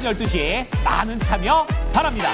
12시에 많은 참여 바랍니다.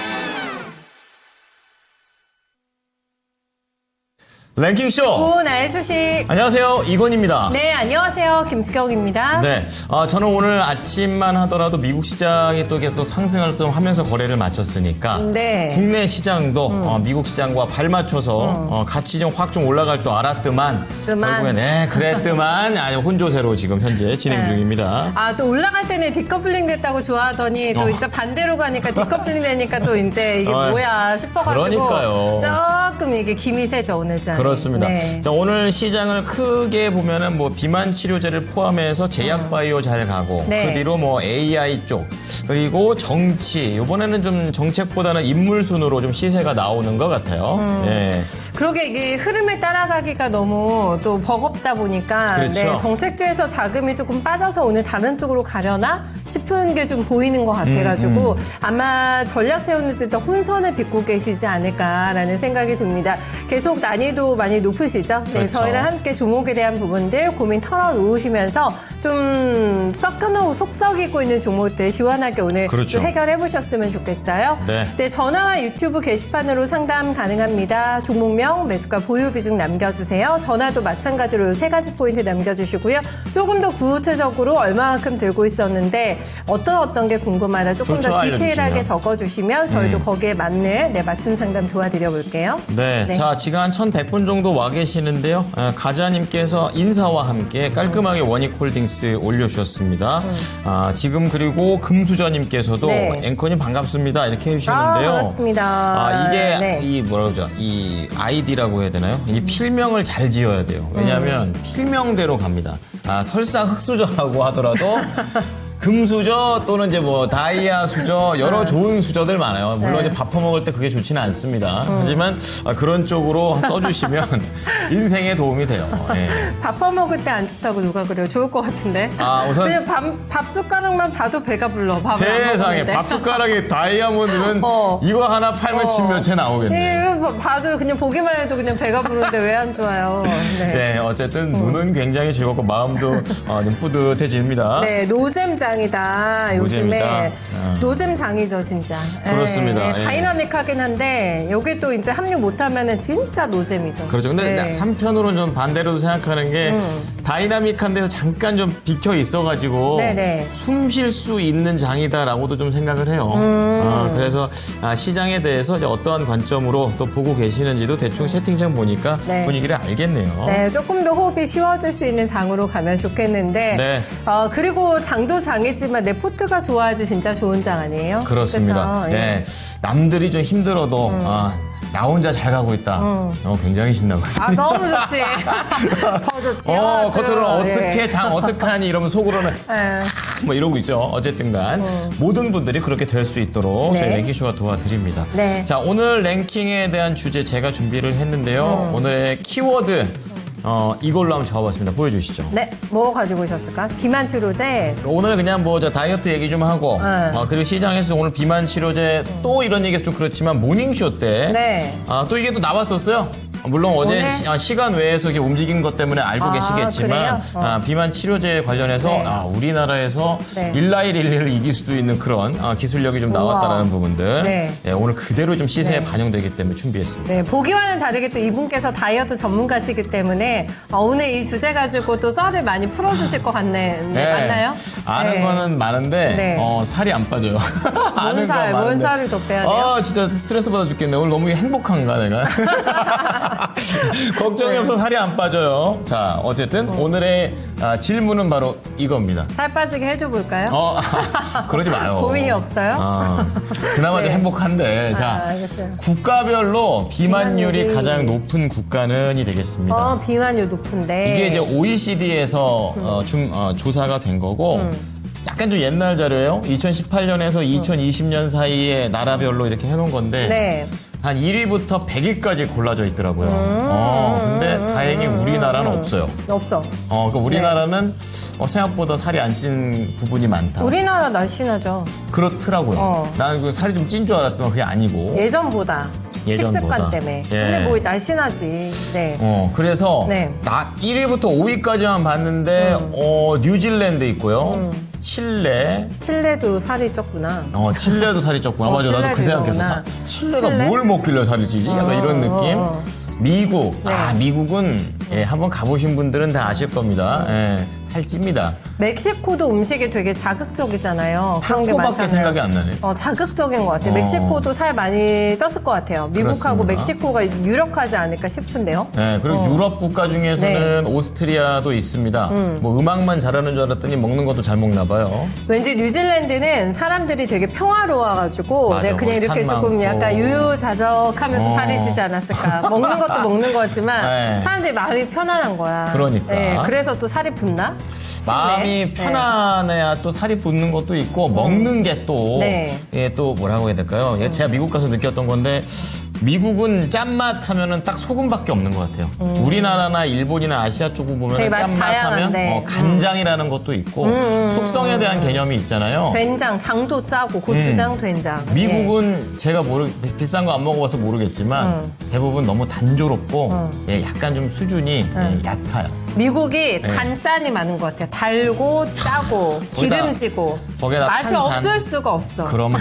랭킹쇼! 오늘 소식. 안녕하세요, 이건입니다. 네, 안녕하세요. 김수경입니다. 네, 저는 오늘 아침만 하더라도 미국 시장이 또 상승을 좀 하면서 거래를 마쳤으니까 네. 국내 시장도 미국 시장과 발맞춰서 같이 좀 확 좀 올라갈 줄 알았더만 결국에 네, 그랬더만 아니 혼조세로 지금 현재 진행 중입니다. 아, 또 올라갈 때는 디커플링 됐다고 좋아하더니 또 이제 반대로 가니까 디커플링 되니까 또 이제 이게 뭐야 싶어가지고 그러니까요. 조금 이게 김이 새죠, 오늘 장. 그렇습니다. 네. 자, 오늘 시장을 크게 보면은 뭐 비만 치료제를 포함해서 제약 바이오 잘 가고 네. 그 뒤로 뭐 AI 쪽 그리고 정치 이번에는 좀 정책보다는 인물 순으로 좀 시세가 나오는 것 같아요. 네. 그러게 이게 흐름에 따라가기가 너무 또 버겁다 보니까 그렇죠. 네, 정책주에서 자금이 조금 빠져서 오늘 다른 쪽으로 가려나 싶은 게 좀 보이는 것 같아가지고 아마 전략 세우는 데 더 혼선을 빚고 계시지 않을까라는 생각이 듭니다. 계속 난이도 많이 높으시죠? 네, 그렇죠. 저희랑 함께 종목에 대한 부분들 고민 털어놓으시면서 좀 썩혀놓고 속 썩이고 있는 종목들 시원하게 오늘 그렇죠. 또 해결해 보셨으면 좋겠어요. 네. 전화와 유튜브 게시판으로 상담 가능합니다. 종목명, 매수가, 보유 비중 남겨주세요. 전화도 마찬가지로 3가지 포인트 남겨주시고요. 조금 더 구체적으로 얼마만큼 들고 있었는데 어떤 게 궁금하다 조금 좋죠, 더 디테일하게 알려주시면. 적어주시면 저희도 거기에 맞는 맞춤 상담 도와드려 볼게요. 네. 자, 지금 한 1,100분 정도 와 계시는데요. 가자님께서 인사와 함께 깔끔하게 원익홀딩스 올려주셨습니다. 지금 그리고 금수저님께서도 네. 앵커님 반갑습니다. 이렇게 해주셨는데요. 반갑습니다. 이게 네. 이 뭐라 그러죠? 이 아이디라고 해야 되나요? 이 필명을 잘 지어야 돼요. 왜냐하면 필명대로 갑니다. 설사 흑수저라고 하더라도 금수저 또는 이제 뭐 다이아 수저 여러 좋은 수저들 많아요. 물론 이제 밥 퍼먹을 때 그게 좋지는 않습니다. 하지만 그런 쪽으로 써주시면 인생에 도움이 돼요. 예. 밥 퍼먹을 때 안 좋다고 누가 그래요? 좋을 것 같은데. 우선 그냥 밥 숟가락만 봐도 배가 불러. 밥을 안 세상에 먹었는데. 밥 숟가락에 다이아몬드는 이거 하나 팔면 침몇채 나오겠네요. 이거 봐도 그냥 보기만 해도 그냥 배가 부른데 왜 안 좋아요? 네. 네, 어쨌든 눈은 굉장히 즐겁고 마음도 좀 뿌듯해집니다. 네, 노잼장이다. 요즘에 노잼이다. 노잼장이죠, 진짜. 그렇습니다. 네, 예. 다이나믹하긴 한데 여기 또 이제 합류 못하면은 진짜 노잼이죠. 그렇죠. 근데 네. 한편으로는 좀 반대로도 생각하는 게 다이나믹한 데서 잠깐 좀 비켜 있어가지고 네네. 숨 쉴 수 있는 장이다라고도 좀 생각을 해요. 그래서 시장에 대해서 이제 어떠한 관점으로 또 보고 계시는지도 대충 채팅창 보니까 네. 분위기를 알겠네요. 네, 조금 더 호흡이 쉬워질 수 있는 장으로 가면 좋겠는데. 네. 그리고 장도 장이지만 내 포트가 좋아야지 진짜 좋은 장 아니에요? 그렇습니다. 그쵸? 예. 네. 남들이 좀 힘들어도 나 혼자 잘 가고 있다. 굉장히 신나거든요. 너무 좋지. 더 좋지. 아주. 겉으로는 어떻게 예. 장 어떻게 하니 이러면 속으로는 예. 뭐 이러고 있죠. 어쨌든간 모든 분들이 그렇게 될 수 있도록 네. 저희 랭킹쇼가 도와드립니다. 네. 자, 오늘 랭킹에 대한 주제 제가 준비를 했는데요. 오늘의 키워드 이걸로 한번 적어봤습니다. 보여주시죠. 네, 뭐 가지고 오셨을까? 비만 치료제. 오늘 그냥 뭐 저 다이어트 얘기 좀 하고 그리고 시장에서 오늘 비만 치료제 또 이런 얘기가 좀 그렇지만 모닝쇼 때 네. 또 이게 또 나왔었어요. 물론 어제 오늘? 시간 외에서 이렇게 움직인 것 때문에 알고 계시겠지만 그래요? 비만 치료제 관련해서 네. 우리나라에서 네. 1나일1을 이길 수도 있는 그런 기술력이 좀 나왔다라는 우와. 부분들 네. 오늘 그대로 좀 시세에 네. 반영되기 때문에 준비했습니다. 네, 보기와는 다르게 또 이분께서 다이어트 전문가시기 때문에 오늘 이 주제 가지고 또 썰을 많이 풀어주실 것 같네. 네, 맞나요? 아는 네. 거는 많은데 네. 살이 안 빠져요. 아는 거 뭔 많은데. 살을 더 빼야 돼요? 진짜 스트레스 받아 죽겠네. 오늘 너무 행복한가 내가. 걱정이 없어 살이 안 빠져요. 자, 어쨌든 오늘의 질문은 바로 이겁니다. 살 빠지게 해줘볼까요? 그러지 마요. 고민이 없어요? 그나마 좀 네. 행복한데. 자, 알겠어요. 국가별로 비만율이 비만율이. 가장 높은 국가는이 되겠습니다. 비만율 높은데. 이게 이제 OECD에서 조사가 된 거고 약간 좀 옛날 자료예요. 2018년에서 2020년 사이에 나라별로 이렇게 해놓은 건데 네. 한 1위부터 100위까지 골라져 있더라고요. 근데 다행히 우리나라는 없어요. 없어. 그러니까 우리나라는 생각보다 살이 안 찐 부분이 많다. 우리나라 날씬하죠. 그렇더라고요. 나는 그 살이 좀 찐 줄 알았더니 그게 아니고. 예전보다. 예전보다. 식습관 때문에. 예. 근데 뭐 날씬하지. 네. 그래서 네. 1위부터 5위까지만 봤는데 뉴질랜드 있고요. 칠레도 살이 쪘구나. 칠레도 살이 쪘구나. 맞아, 나도 그 칠레도 생각했어. 이거구나. 칠레가 칠레? 뭘 먹길래 살이 찌지? 약간 이런 느낌. 미국. 네. 미국은 한번 가보신 분들은 다 아실 겁니다. 살찝니다. 멕시코도 음식이 되게 자극적이잖아요. 그런 게 타코밖에 많잖아요. 생각이 안 나네. 자극적인 것 같아요. 멕시코도 살 많이 쪘을 것 같아요. 미국하고 그렇습니다. 멕시코가 유력하지 않을까 싶은데요. 네, 그리고 유럽 국가 중에서는 오스트리아도 있습니다. 뭐 음악만 잘하는 줄 알았더니 먹는 것도 잘 먹나 봐요. 왠지 뉴질랜드는 사람들이 되게 평화로워가지고 맞아, 그냥 거기 이렇게 산 조금 많고. 약간 유유자적하면서 살이 찌지 않았을까. 먹는 것도 먹는 거지만 네. 사람들이 마음이 편안한 거야. 그러니까. 네, 그래서 또 살이 붙나? 싶네. 마음이 편안해야 또 살이 붙는 것도 있고 먹는 게 또 네. 또 뭐라고 해야 될까요? 제가 미국 가서 느꼈던 건데 미국은 짠맛 하면은 딱 소금밖에 없는 것 같아요. 우리나라나 일본이나 아시아 쪽을 보면 되게 맛이 짠맛 하면 다양한데. 간장이라는 것도 있고 숙성에 대한 개념이 있잖아요. 된장, 장도 짜고 고추장, 된장. 미국은 제가 비싼 거 안 먹어봐서 모르겠지만 대부분 너무 단조롭고 약간 좀 수준이 얕아요. 미국이 단짠이 많은 것 같아요. 달고 짜고 기름지고 거기다 맛이 탄산. 없을 수가 없어. 그럼.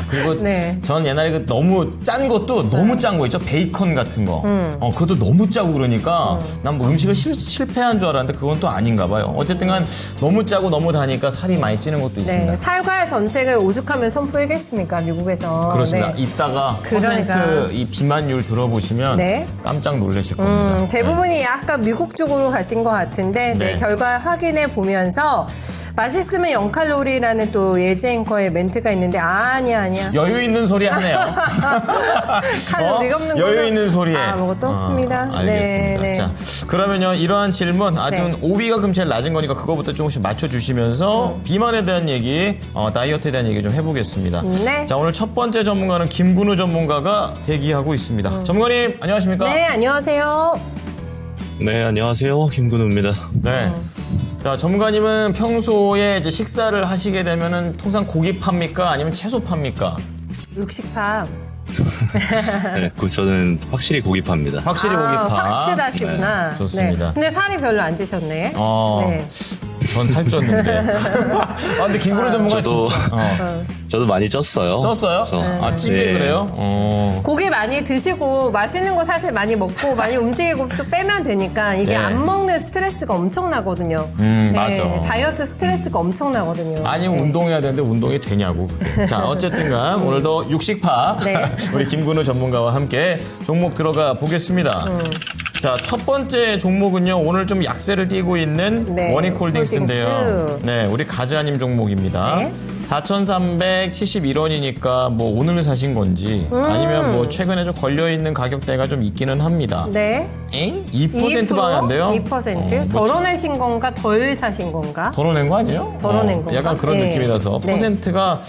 그리고 네. 전 옛날에 그 너무 짠 것도 너무 짠 거 있죠? 베이컨 같은 거. 그것도 너무 짜고 그러니까 난 뭐 음식을 실패한 줄 알았는데 그건 또 아닌가 봐요. 어쨌든 간 너무 짜고 너무 다니까 살이 많이 찌는 것도 있습니다. 네, 살과의 전책을 오죽하면 선포하겠습니까, 미국에서. 그렇습니다. 네. 이따가 그러니까. 퍼센트 이 비만율 들어보시면 네. 깜짝 놀라실 겁니다. 대부분이 약간 미국 쪽으로 가신 것 같은데 네. 결과 확인해 보면서 맛있으면 0칼로리라는 또 예지 앵커의 멘트가 있는데 아니야. 여유 있는 소리 하네요. 칼로리가 없는 여유 거는 있는 소리에. 아무것도 없습니다. 알겠습니다. 네. 자, 그러면요, 이러한 질문, 아주 네. 5위가 그럼 제일 낮은 거니까 그거부터 조금씩 맞춰주시면서 비만에 대한 얘기, 다이어트에 대한 얘기 좀 해보겠습니다. 네. 자, 오늘 첫 번째 전문가는 김근우 전문가가 대기하고 있습니다. 전문가님, 안녕하십니까? 네, 안녕하세요. 네, 안녕하세요. 김근우입니다. 네. 자, 전문가님은 평소에 이제 식사를 하시게 되면은 통상 고기 팝니까? 아니면 채소 팝니까? 육식파. 네, 저는 확실히 고기파입니다. 확실히 고기 파. 확실하시구나. 네, 좋습니다. 근데 살이 별로 안 찌셨네. 네. 전 살쪘는데. 근데 김근우 전문가 저도 진짜. 저도 많이 쪘어요. 쪘어요? 그래서, 찐게 네. 그래요? 고기 많이 드시고 맛있는 거 사실 많이 먹고 많이 움직이고 또 빼면 되니까 이게 네. 안 먹는 스트레스가 엄청나거든요. 맞아. 다이어트 스트레스가 엄청나거든요. 아니면 네. 운동해야 되는데 운동이 되냐고. 자, 어쨌든간 오늘도 육식파 네. 우리 김근우 전문가와 함께 종목 들어가 보겠습니다. 자, 첫 번째 종목은요. 오늘 좀 약세를 띄고 있는 네, 원익홀딩스인데요. 홀딩스. 네, 우리 가즈아님 종목입니다. 네. 4,371원이니까 뭐 오늘 사신 건지 아니면 뭐 최근에 좀 걸려있는 가격대가 좀 있기는 합니다. 네. 엥? 2%방 안 돼요? 2%? 뭐 덜어내신 건가 덜 사신 건가? 덜어낸 거 아니에요? 덜어낸 건가? 약간 그런 네. 느낌이라서 네. 퍼센트가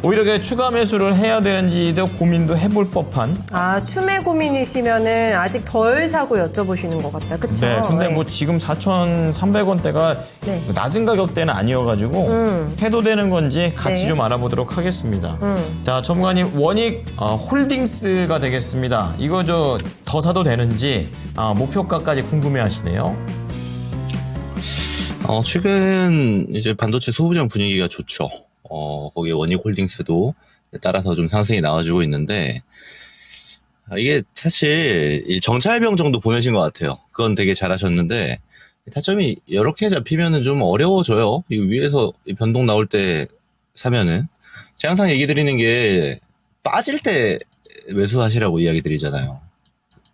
오히려 그 추가 매수를 해야 되는지도 고민도 해볼 법한. 추매 고민이시면은 아직 덜 사고 여쭤보시는 것 같다. 그쵸? 네, 근데 뭐 지금 4,300원대가 네. 낮은 가격대는 아니어가지고 해도 되는 건지 같이 네. 좀 알아보도록 하겠습니다. 자, 전문가님 원익 홀딩스가 되겠습니다. 이거 더 사도 되는지 목표가까지 궁금해하시네요. 최근 이제 반도체 소부장 분위기가 좋죠. 거기에 원익홀딩스도 따라서 좀 상승이 나와주고 있는데, 이게 사실 이 정찰병 정도 보내신 것 같아요. 그건 되게 잘하셨는데, 타점이 이렇게 잡히면은 좀 어려워져요. 이 위에서 이 변동 나올 때 사면은. 제가 항상 얘기 드리는 게, 빠질 때 매수하시라고 이야기 드리잖아요.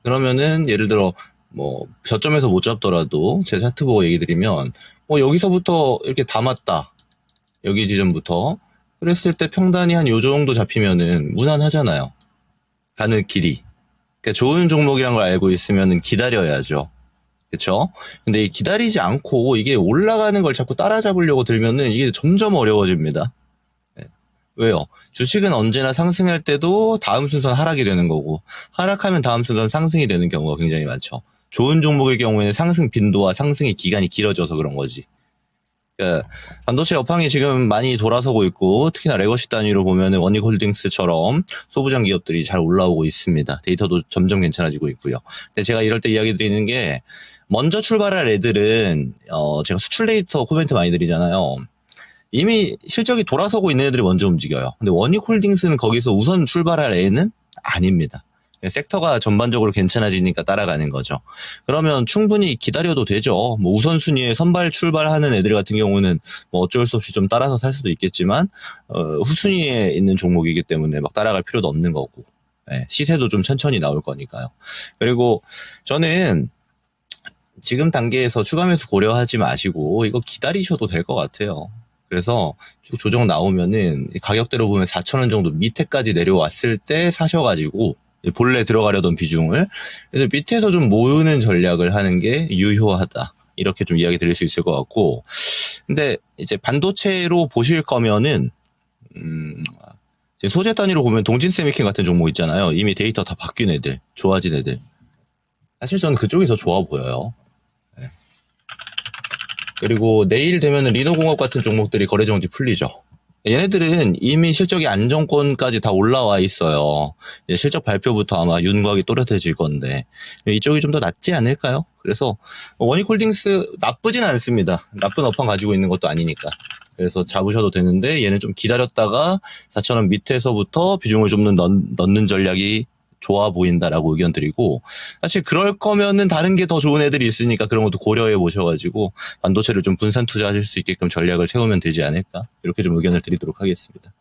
그러면은 예를 들어 뭐 저점에서 못 잡더라도 제 차트 보고 얘기 드리면 여기서부터 이렇게 담았다. 여기 지점부터. 그랬을 때 평단이 한 요 정도 잡히면은 무난하잖아요. 가는 길이. 그러니까 좋은 종목이란 걸 알고 있으면은 기다려야죠. 그쵸? 근데 이 기다리지 않고 이게 올라가는 걸 자꾸 따라잡으려고 들면은 이게 점점 어려워집니다. 네. 왜요? 주식은 언제나 상승할 때도 다음 순서는 하락이 되는 거고, 하락하면 다음 순서는 상승이 되는 경우가 굉장히 많죠. 좋은 종목의 경우에는 상승 빈도와 상승의 기간이 길어져서 그런 거지. 그러니까 반도체 업황이 지금 많이 돌아서고 있고, 특히나 레거시 단위로 보면은 원익홀딩스처럼 소부장 기업들이 잘 올라오고 있습니다. 데이터도 점점 괜찮아지고 있고요. 근데 제가 이럴 때 이야기 드리는 게, 먼저 출발할 애들은 제가 수출 데이터 코멘트 많이 드리잖아요. 이미 실적이 돌아서고 있는 애들이 먼저 움직여요. 근데 원익홀딩스는 거기서 우선 출발할 애는 아닙니다. 섹터가 전반적으로 괜찮아지니까 따라가는 거죠. 그러면 충분히 기다려도 되죠. 뭐 우선순위에 선발 출발하는 애들 같은 경우는 뭐 어쩔 수 없이 좀 따라서 살 수도 있겠지만 후순위에 있는 종목이기 때문에 막 따라갈 필요도 없는 거고, 시세도 좀 천천히 나올 거니까요. 그리고 저는 지금 단계에서 추가 매수 고려하지 마시고 이거 기다리셔도 될 것 같아요. 그래서 쭉 조정 나오면은 가격대로 보면 4,000원 정도 밑에까지 내려왔을 때 사셔가지고 본래 들어가려던 비중을 그래서 밑에서 좀 모으는 전략을 하는 게 유효하다. 이렇게 좀 이야기 드릴 수 있을 것 같고, 근데 이제 반도체로 보실 거면은 소재 단위로 보면 동진 세미캠 같은 종목 있잖아요. 이미 데이터 다 바뀐 애들, 좋아진 애들. 사실 저는 그쪽이 더 좋아 보여요. 그리고 내일 되면은 리노공업 같은 종목들이 거래 정지 풀리죠. 얘네들은 이미 실적이 안정권까지 다 올라와 있어요. 이제 실적 발표부터 아마 윤곽이 또렷해질 건데 이쪽이 좀 더 낫지 않을까요? 그래서 원익홀딩스 나쁘진 않습니다. 나쁜 업황 가지고 있는 것도 아니니까. 그래서 잡으셔도 되는데 얘는 좀 기다렸다가 4,000원 밑에서부터 비중을 좀 넣는 전략이 좋아 보인다라고 의견 드리고, 사실 그럴 거면은 다른 게 더 좋은 애들이 있으니까 그런 것도 고려해 보셔가지고 반도체를 좀 분산 투자하실 수 있게끔 전략을 세우면 되지 않을까, 이렇게 좀 의견을 드리도록 하겠습니다.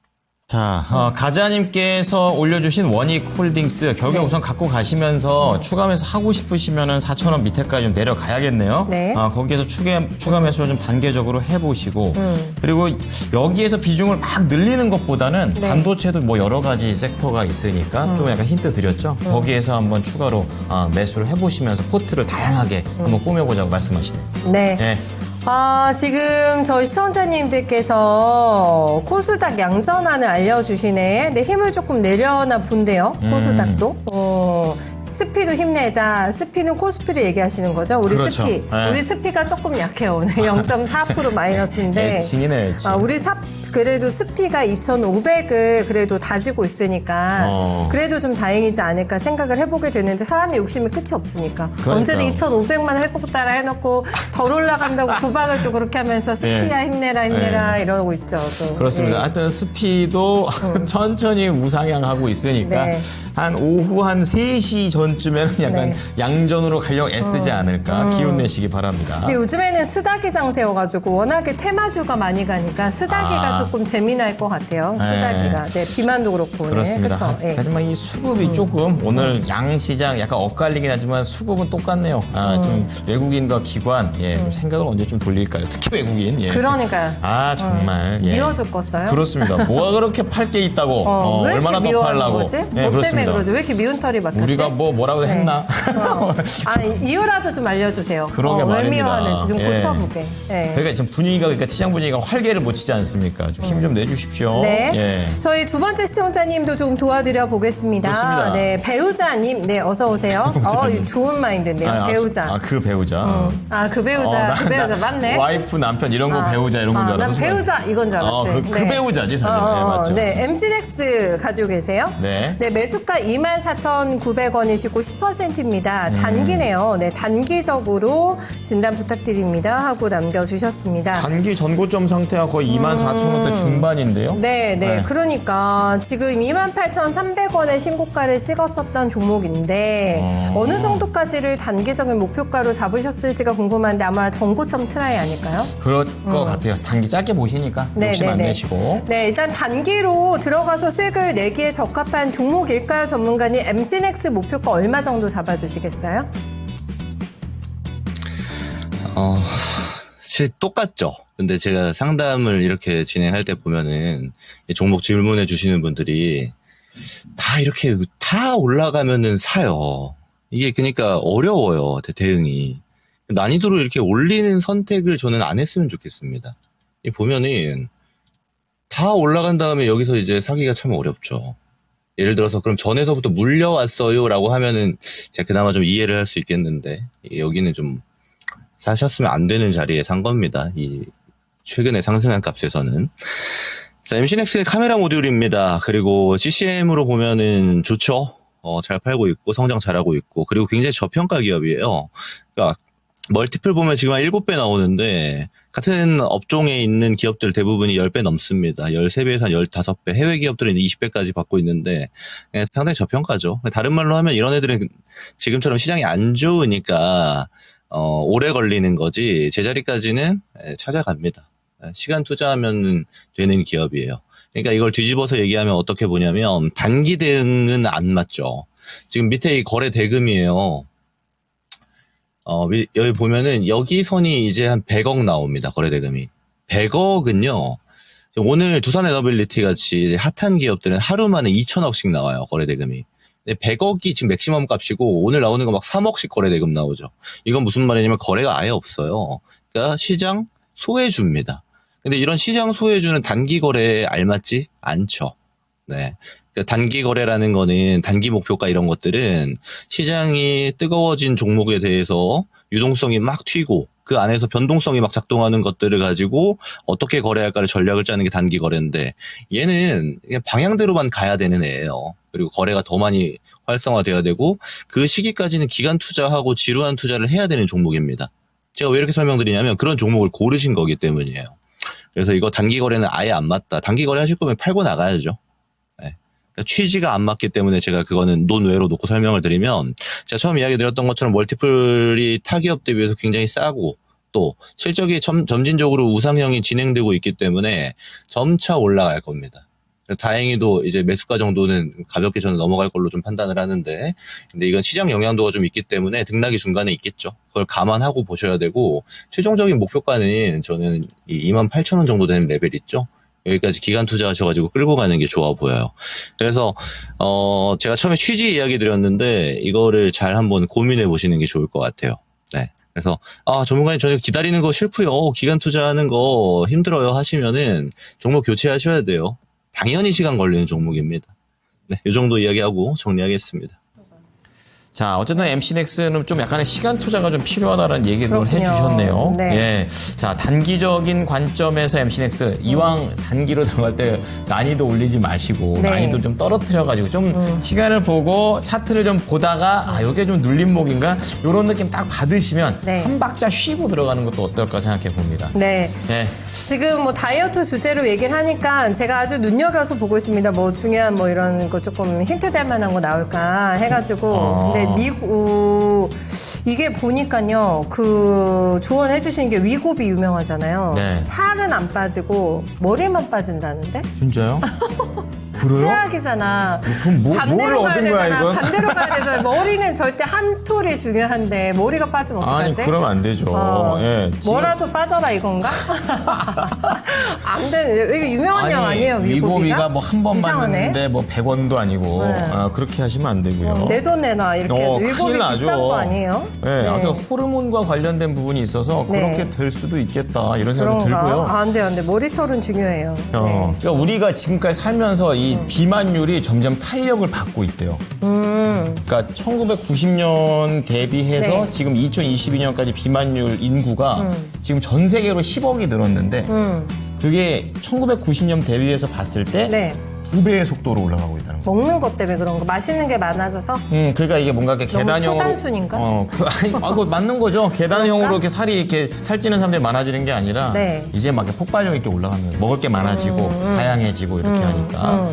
자, 가자님께서 올려주신 원익홀딩스 결국 우선 갖고 가시면서 추가 매수 하고 싶으시면은 4,000원 밑에까지 좀 내려가야겠네요. 네. 거기에서 추가 매수를 좀 단계적으로 해보시고, 그리고 여기에서 비중을 막 늘리는 것보다는 네. 반도체도 뭐 여러 가지 섹터가 있으니까 좀 약간 힌트 드렸죠. 거기에서 한번 추가로 매수를 해보시면서 포트를 다양하게 한번 꾸며보자고 말씀하시네요. 네. 네. 지금 저희 시청자님들께서 코스닥 양전환을 알려주시네. 네, 힘을 조금 내려나 본데요. 코스닥도. 스피도 힘내자. 스피는 코스피를 얘기하시는 거죠? 우리 그렇죠. 스피. 네. 우리 스피가 조금 약해요. 오늘 0.4% 마이너스인데. 애칭이네, 애칭. 우리 그래도 스피가 2,500을 그래도 다지고 있으니까 그래도 좀 다행이지 않을까 생각을 해보게 되는데, 사람이 욕심이 끝이 없으니까. 그러니까요. 언제는 2,500만 회복따라 해놓고 덜 올라간다고 구박을 또 그렇게 하면서 스피야 힘내라 이러고 있죠. 또. 그렇습니다. 예. 하여튼 스피도 천천히 우상향하고 있으니까 네. 한 오후 한 3시 전쯤에는 약간 네. 양전으로 가려고 애쓰지 않을까 기운 내시기 바랍니다. 근데 요즘에는 스닥이 장세여가지고 워낙에 테마주가 많이 가니까 스닥이가 조금 재미날 것 같아요. 스닥이가. 네, 비만도 그렇고. 그렇습니다. 네, 그쵸? 예. 하지만 이 수급이 조금 오늘 양시장 약간 엇갈리긴 하지만 수급은 똑같네요. 좀 외국인과 기관 좀 생각을 언제 좀 돌릴까요? 특히 외국인. 예. 그러니까요. 정말. 예. 미워 죽겠어요. 그렇습니다. 뭐가 그렇게 팔 게 있다고 왜 얼마나 이렇게 더 미워하는 팔라고. 거지? 예, 뭐 때문에 그렇습니다. 그러지? 왜 이렇게 미운 털이 막혔지? 우리가 뭐라고 했나? 이유라도 좀 알려주세요. 그러게 왜 말입니다. 미워하는지 좀 예. 고쳐보게. 예. 그러니까 지금 그러니까 시장 분위기가 활개를 못 치지 않습니까? 좀 힘 좀 내주십시오. 네. 예. 저희 두 번째 시청자님도 좀 도와드려 보겠습니다. 좋습니다. 네, 배우자님, 네, 어서 오세요. 좋은 마인드인데요. 배우자. 그 배우자. 그 배우자, 그 배우자 맞네. 와이프, 남편 이런 거 배우자 이런 건 줄 난 알았어. 배우자 이건 줄 알았지. 그 배우자지 사실. 네, 맞죠. 네, MC넥스 가지고 계세요. 네. 네, 매수가 24,900원이시고 10%입니다. 단기네요. 네, 단기적으로 진단 부탁드립니다 하고 남겨주셨습니다. 단기 전고점 상태가 거의 24,000원대 중반인데요. 네. 네. 그러니까 지금 28,300원의 신고가를 찍었었던 종목인데 어느 정도까지를 단기적인 목표가로 잡으셨을지가 궁금한데 아마 전고점 트라이 아닐까요? 그럴 것 같아요. 단기 짧게 보시니까 욕심 안 내시고. 네, 일단 단기로 들어가서 수익을 내기에 적합한 종목일까요? 전문가님, MC넥스 목표가 얼마 정도 잡아주시겠어요? 사실 똑같죠. 근데 제가 상담을 이렇게 진행할 때 보면은 이 종목 질문해 주시는 분들이 다 이렇게 다 올라가면은 사요. 이게 그러니까 어려워요. 대응이. 난이도를 이렇게 올리는 선택을 저는 안 했으면 좋겠습니다. 이 보면은 다 올라간 다음에 여기서 이제 사기가 참 어렵죠. 예를 들어서 그럼 전에서부터 물려왔어요라고 하면은 제가 그나마 좀 이해를 할 수 있겠는데 여기는 좀 사셨으면 안 되는 자리에 산 겁니다. 이 최근에 상승한 값에서는. 자, MC넥스의 카메라 모듈입니다. 그리고 GCM으로 보면은 좋죠. 잘 팔고 있고 성장 잘하고 있고 그리고 굉장히 저평가 기업이에요. 그러니까 멀티플 보면 지금 한 7배 나오는데 같은 업종에 있는 기업들 대부분이 10배 넘습니다. 13배에서 한 15배. 해외 기업들은 20배까지 받고 있는데 상당히 저평가죠. 다른 말로 하면 이런 애들은 지금처럼 시장이 안 좋으니까 오래 걸리는 거지 제자리까지는 찾아갑니다. 시간 투자하면 되는 기업이에요. 그러니까 이걸 뒤집어서 얘기하면 어떻게 보냐면 단기 대응은 안 맞죠. 지금 밑에 이 거래 대금이에요. 여기 보면은 여기 선이 이제 한 100억 나옵니다. 거래 대금이. 100억은요. 오늘 두산에너빌리티 같이 핫한 기업들은 하루 만에 2천억씩 나와요. 거래 대금이. 100억이 지금 맥시멈 값이고 오늘 나오는 거 막 3억씩 거래 대금 나오죠. 이건 무슨 말이냐면 거래가 아예 없어요. 그러니까 시장 소외주입니다. 근데 이런 시장 소외주는 단기 거래에 알맞지 않죠. 네. 단기 거래라는 거는 단기 목표가 이런 것들은 시장이 뜨거워진 종목에 대해서 유동성이 막 튀고 그 안에서 변동성이 막 작동하는 것들을 가지고 어떻게 거래할까를 전략을 짜는 게 단기 거래인데 얘는 그냥 방향대로만 가야 되는 애예요. 그리고 거래가 더 많이 활성화돼야 되고 그 시기까지는 기간 투자하고 지루한 투자를 해야 되는 종목입니다. 제가 왜 이렇게 설명드리냐면 그런 종목을 고르신 거기 때문이에요. 그래서 이거 단기 거래는 아예 안 맞다. 단기 거래 하실 거면 팔고 나가야죠. 취지가 안 맞기 때문에 제가 그거는 논외로 놓고 설명을 드리면 제가 처음 이야기 드렸던 것처럼 멀티플이 타 기업에 비해서 굉장히 싸고 또 실적이 점진적으로 우상향이 진행되고 있기 때문에 점차 올라갈 겁니다. 다행히도 이제 매수가 정도는 가볍게 저는 넘어갈 걸로 좀 판단을 하는데 근데 이건 시장 영향도가 좀 있기 때문에 등락이 중간에 있겠죠. 그걸 감안하고 보셔야 되고 최종적인 목표가는 저는 28,000원 정도 되는 레벨 있죠. 여기까지 기간 투자하셔가지고 끌고 가는 게 좋아 보여요. 그래서 제가 처음에 취지 이야기 드렸는데 이거를 잘 한번 고민해 보시는 게 좋을 것 같아요. 네. 그래서 전문가님 저는 기다리는 거 싫고요. 기간 투자하는 거 힘들어요 하시면은 종목 교체하셔야 돼요. 당연히 시간 걸리는 종목입니다. 네, 이 정도 이야기하고 정리하겠습니다. 자, 어쨌든 MC넥스는 좀 약간의 시간 투자가 좀 필요하다는 얘기를 그렇군요. 해주셨네요. 네. 예. 자, 단기적인 관점에서 MC넥스 이왕 단기로 들어갈 때 난이도 올리지 마시고 네. 난이도 좀 떨어뜨려가지고 좀 시간을 보고 차트를 좀 보다가 이게 좀 눌림목인가 이런 느낌 딱 받으시면 네. 한 박자 쉬고 들어가는 것도 어떨까 생각해 봅니다. 네. 네. 지금 뭐 다이어트 주제로 얘기를 하니까 제가 아주 눈여겨서 보고 있습니다. 뭐 중요한 뭐 이런 거 조금 힌트 될 만한 거 나올까 해가지고. 근데 미국, 이게 보니까요, 그 조언해 주시는 게 위고비 유명하잖아요. 네. 살은 안 빠지고 머리만 빠진다는데? 진짜요? 그래요? 최악이잖아. 그럼 뭘 반대로 가야 얻은 거야, 되잖아. 이건? 반대로 가야 되잖아. 머리는 절대 한 톨이 중요한데 머리가 빠지면 아니, 어떡하지? 그러면 안 되죠. 예. 지금- 뭐라도 빠져라 이건가? 안 되는 이게 유명한 영 아니에요, 위고비가 뭐 한 번 이상하네. 받는데 뭐 100원도 아니고 네. 그렇게 하시면 안 되고요. 내 돈 내놔 이렇게 해서 큰일 위고비 나죠. 비싼 거 아니에요? 네, 아무튼 호르몬과 관련된 부분이 있어서 네. 그렇게 될 수도 있겠다 이런 생각이 그런가? 들고요. 안 돼, 안 돼. 머리털은 중요해요. 네. 그러니까 우리가 지금까지 살면서 이 비만율이 점점 탄력을 받고 있대요. 그러니까 1990년 대비해서 네. 지금 2022년까지 비만율 인구가 지금 전 세계로 10억이 늘었는데 그게 1990년 대비해서 봤을 때 네. 2배의 속도로 올라가고 있다는 거예요. 먹는 것 때문에 그런 거. 맛있는 게 많아져서? 그러니까 이게 뭔가 이렇게 너무 계단형으로. 초단순인가? 그거 맞는 거죠. 계단형으로 이렇게 살이 이렇게 살찌는 사람들이 많아지는 게 아니라 네. 이제 막 이렇게 폭발력 있게 올라가면 먹을 게 많아지고 다양해지고 이렇게 하니까.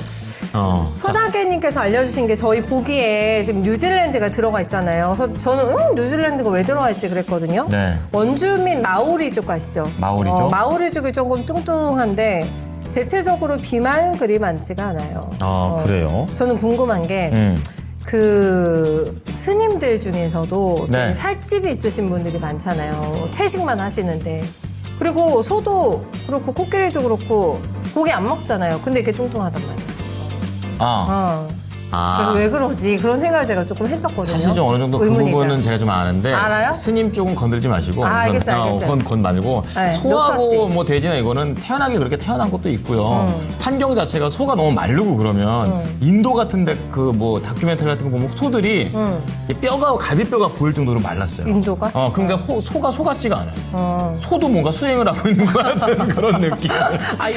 자, 서다개님께서 알려주신 게 저희 보기에 지금 뉴질랜드가 들어가 있잖아요. 그래서 저는 뉴질랜드가 왜 들어가 있지 그랬거든요. 네. 원주민 마오리족 아시죠? 마오리족? 마오리족이 조금 뚱뚱한데 대체적으로 비만 그리 많지가 않아요. 그래요? 저는 궁금한 게 그 스님들 중에서도 네. 되게 살집이 있으신 분들이 많잖아요. 채식만 하시는데. 그리고 소도 그렇고 코끼리도 그렇고 고기 안 먹잖아요. 근데 이렇게 뚱뚱하단 말이에요. 그래서 왜 그러지? 그런 생각을 제가 조금 했었거든요. 사실 좀 어느 정도 그 의문이다. 부분은 제가 좀 아는데. 알아요? 스님 쪽은 건들지 마시고. 알겠어요. 그건 말고. 네, 소하고 녹차지. 뭐 돼지나 이거는 태어나길 그렇게 태어난 것도 있고요. 환경 자체가 소가 너무 마르고 그러면 인도 같은데 그 뭐 다큐멘터리 같은 거 보면 소들이 뼈가 갈비뼈가 보일 정도로 말랐어요. 인도가? 그러니까 소가 소 같지가 않아요. 소도 뭔가 수행을 하고 있는 것 같은 그런 느낌.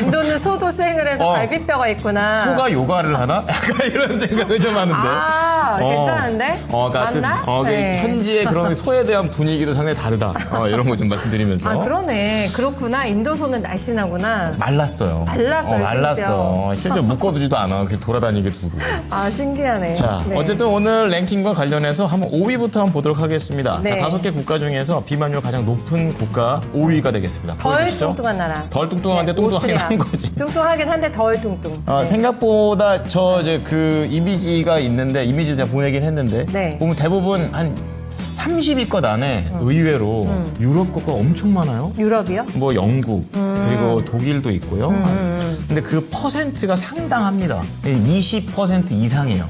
인도는 소도 수행을 해서 어. 갈비뼈가 있구나. 소가 요가를 하나? 약간 이런 생각. 생각을 좀 하는데. 괜찮은데? 맞나? 네. 현지의 그런 소에 대한 분위기도 상당히 다르다. 이런 거 좀 말씀드리면서. 그러네. 그렇구나. 인도소는 날씬하구나. 말랐어요. 말랐어. 실제 묶어두지도 않아. 그냥 돌아다니게 두고. 신기하네. 자, 네. 어쨌든 오늘 랭킹과 관련해서 한번 5위부터 한번 보도록 하겠습니다. 네. 자, 5개 국가 중에서 비만율 가장 높은 국가 5위가 되겠습니다. 덜 보여주시죠? 뚱뚱한 나라. 덜 뚱뚱한데 뚱뚱하긴 한 거지. 뚱뚱하긴 한데 덜 뚱뚱. 네. 생각보다 그 이미지가 있는데 이미지를 제가 보내긴 했는데 네. 보면 대부분 한 30위권 안에 의외로 유럽 국가가 엄청 많아요. 유럽이요? 뭐 영국 그리고 독일도 있고요. 근데 그 퍼센트가 상당합니다. 20% 이상이에요.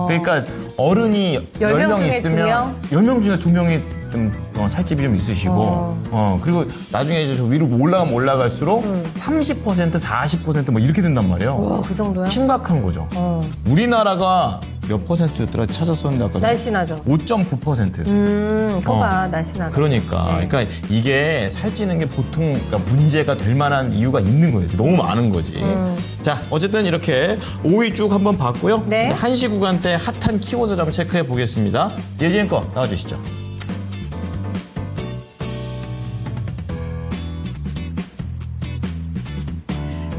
그러니까 어른이 10명 10명 중에 있으면 10명 중에 2명이 좀 살집이 좀 있으시고 그리고 나중에 이제 저 위로 올라가면 올라갈수록 30% 40% 뭐 이렇게 된단 말이에요. 와, 그 정도야? 심각한 거죠. 우리나라가 몇 퍼센트였더라 찾았었는데 아까 날씬하죠. 5.9%. 거봐, 날씬하다. 그러니까 네. 그러니까 이게 살찌는 게 보통 그러니까 문제가 될 만한 이유가 있는 거예요. 너무 많은 거지. 자, 어쨌든 이렇게 5위 쭉 한번 봤고요. 네. 이제 한시 구간대 핫한 키워드 좀 체크해 보겠습니다. 예지은 거 나와주시죠.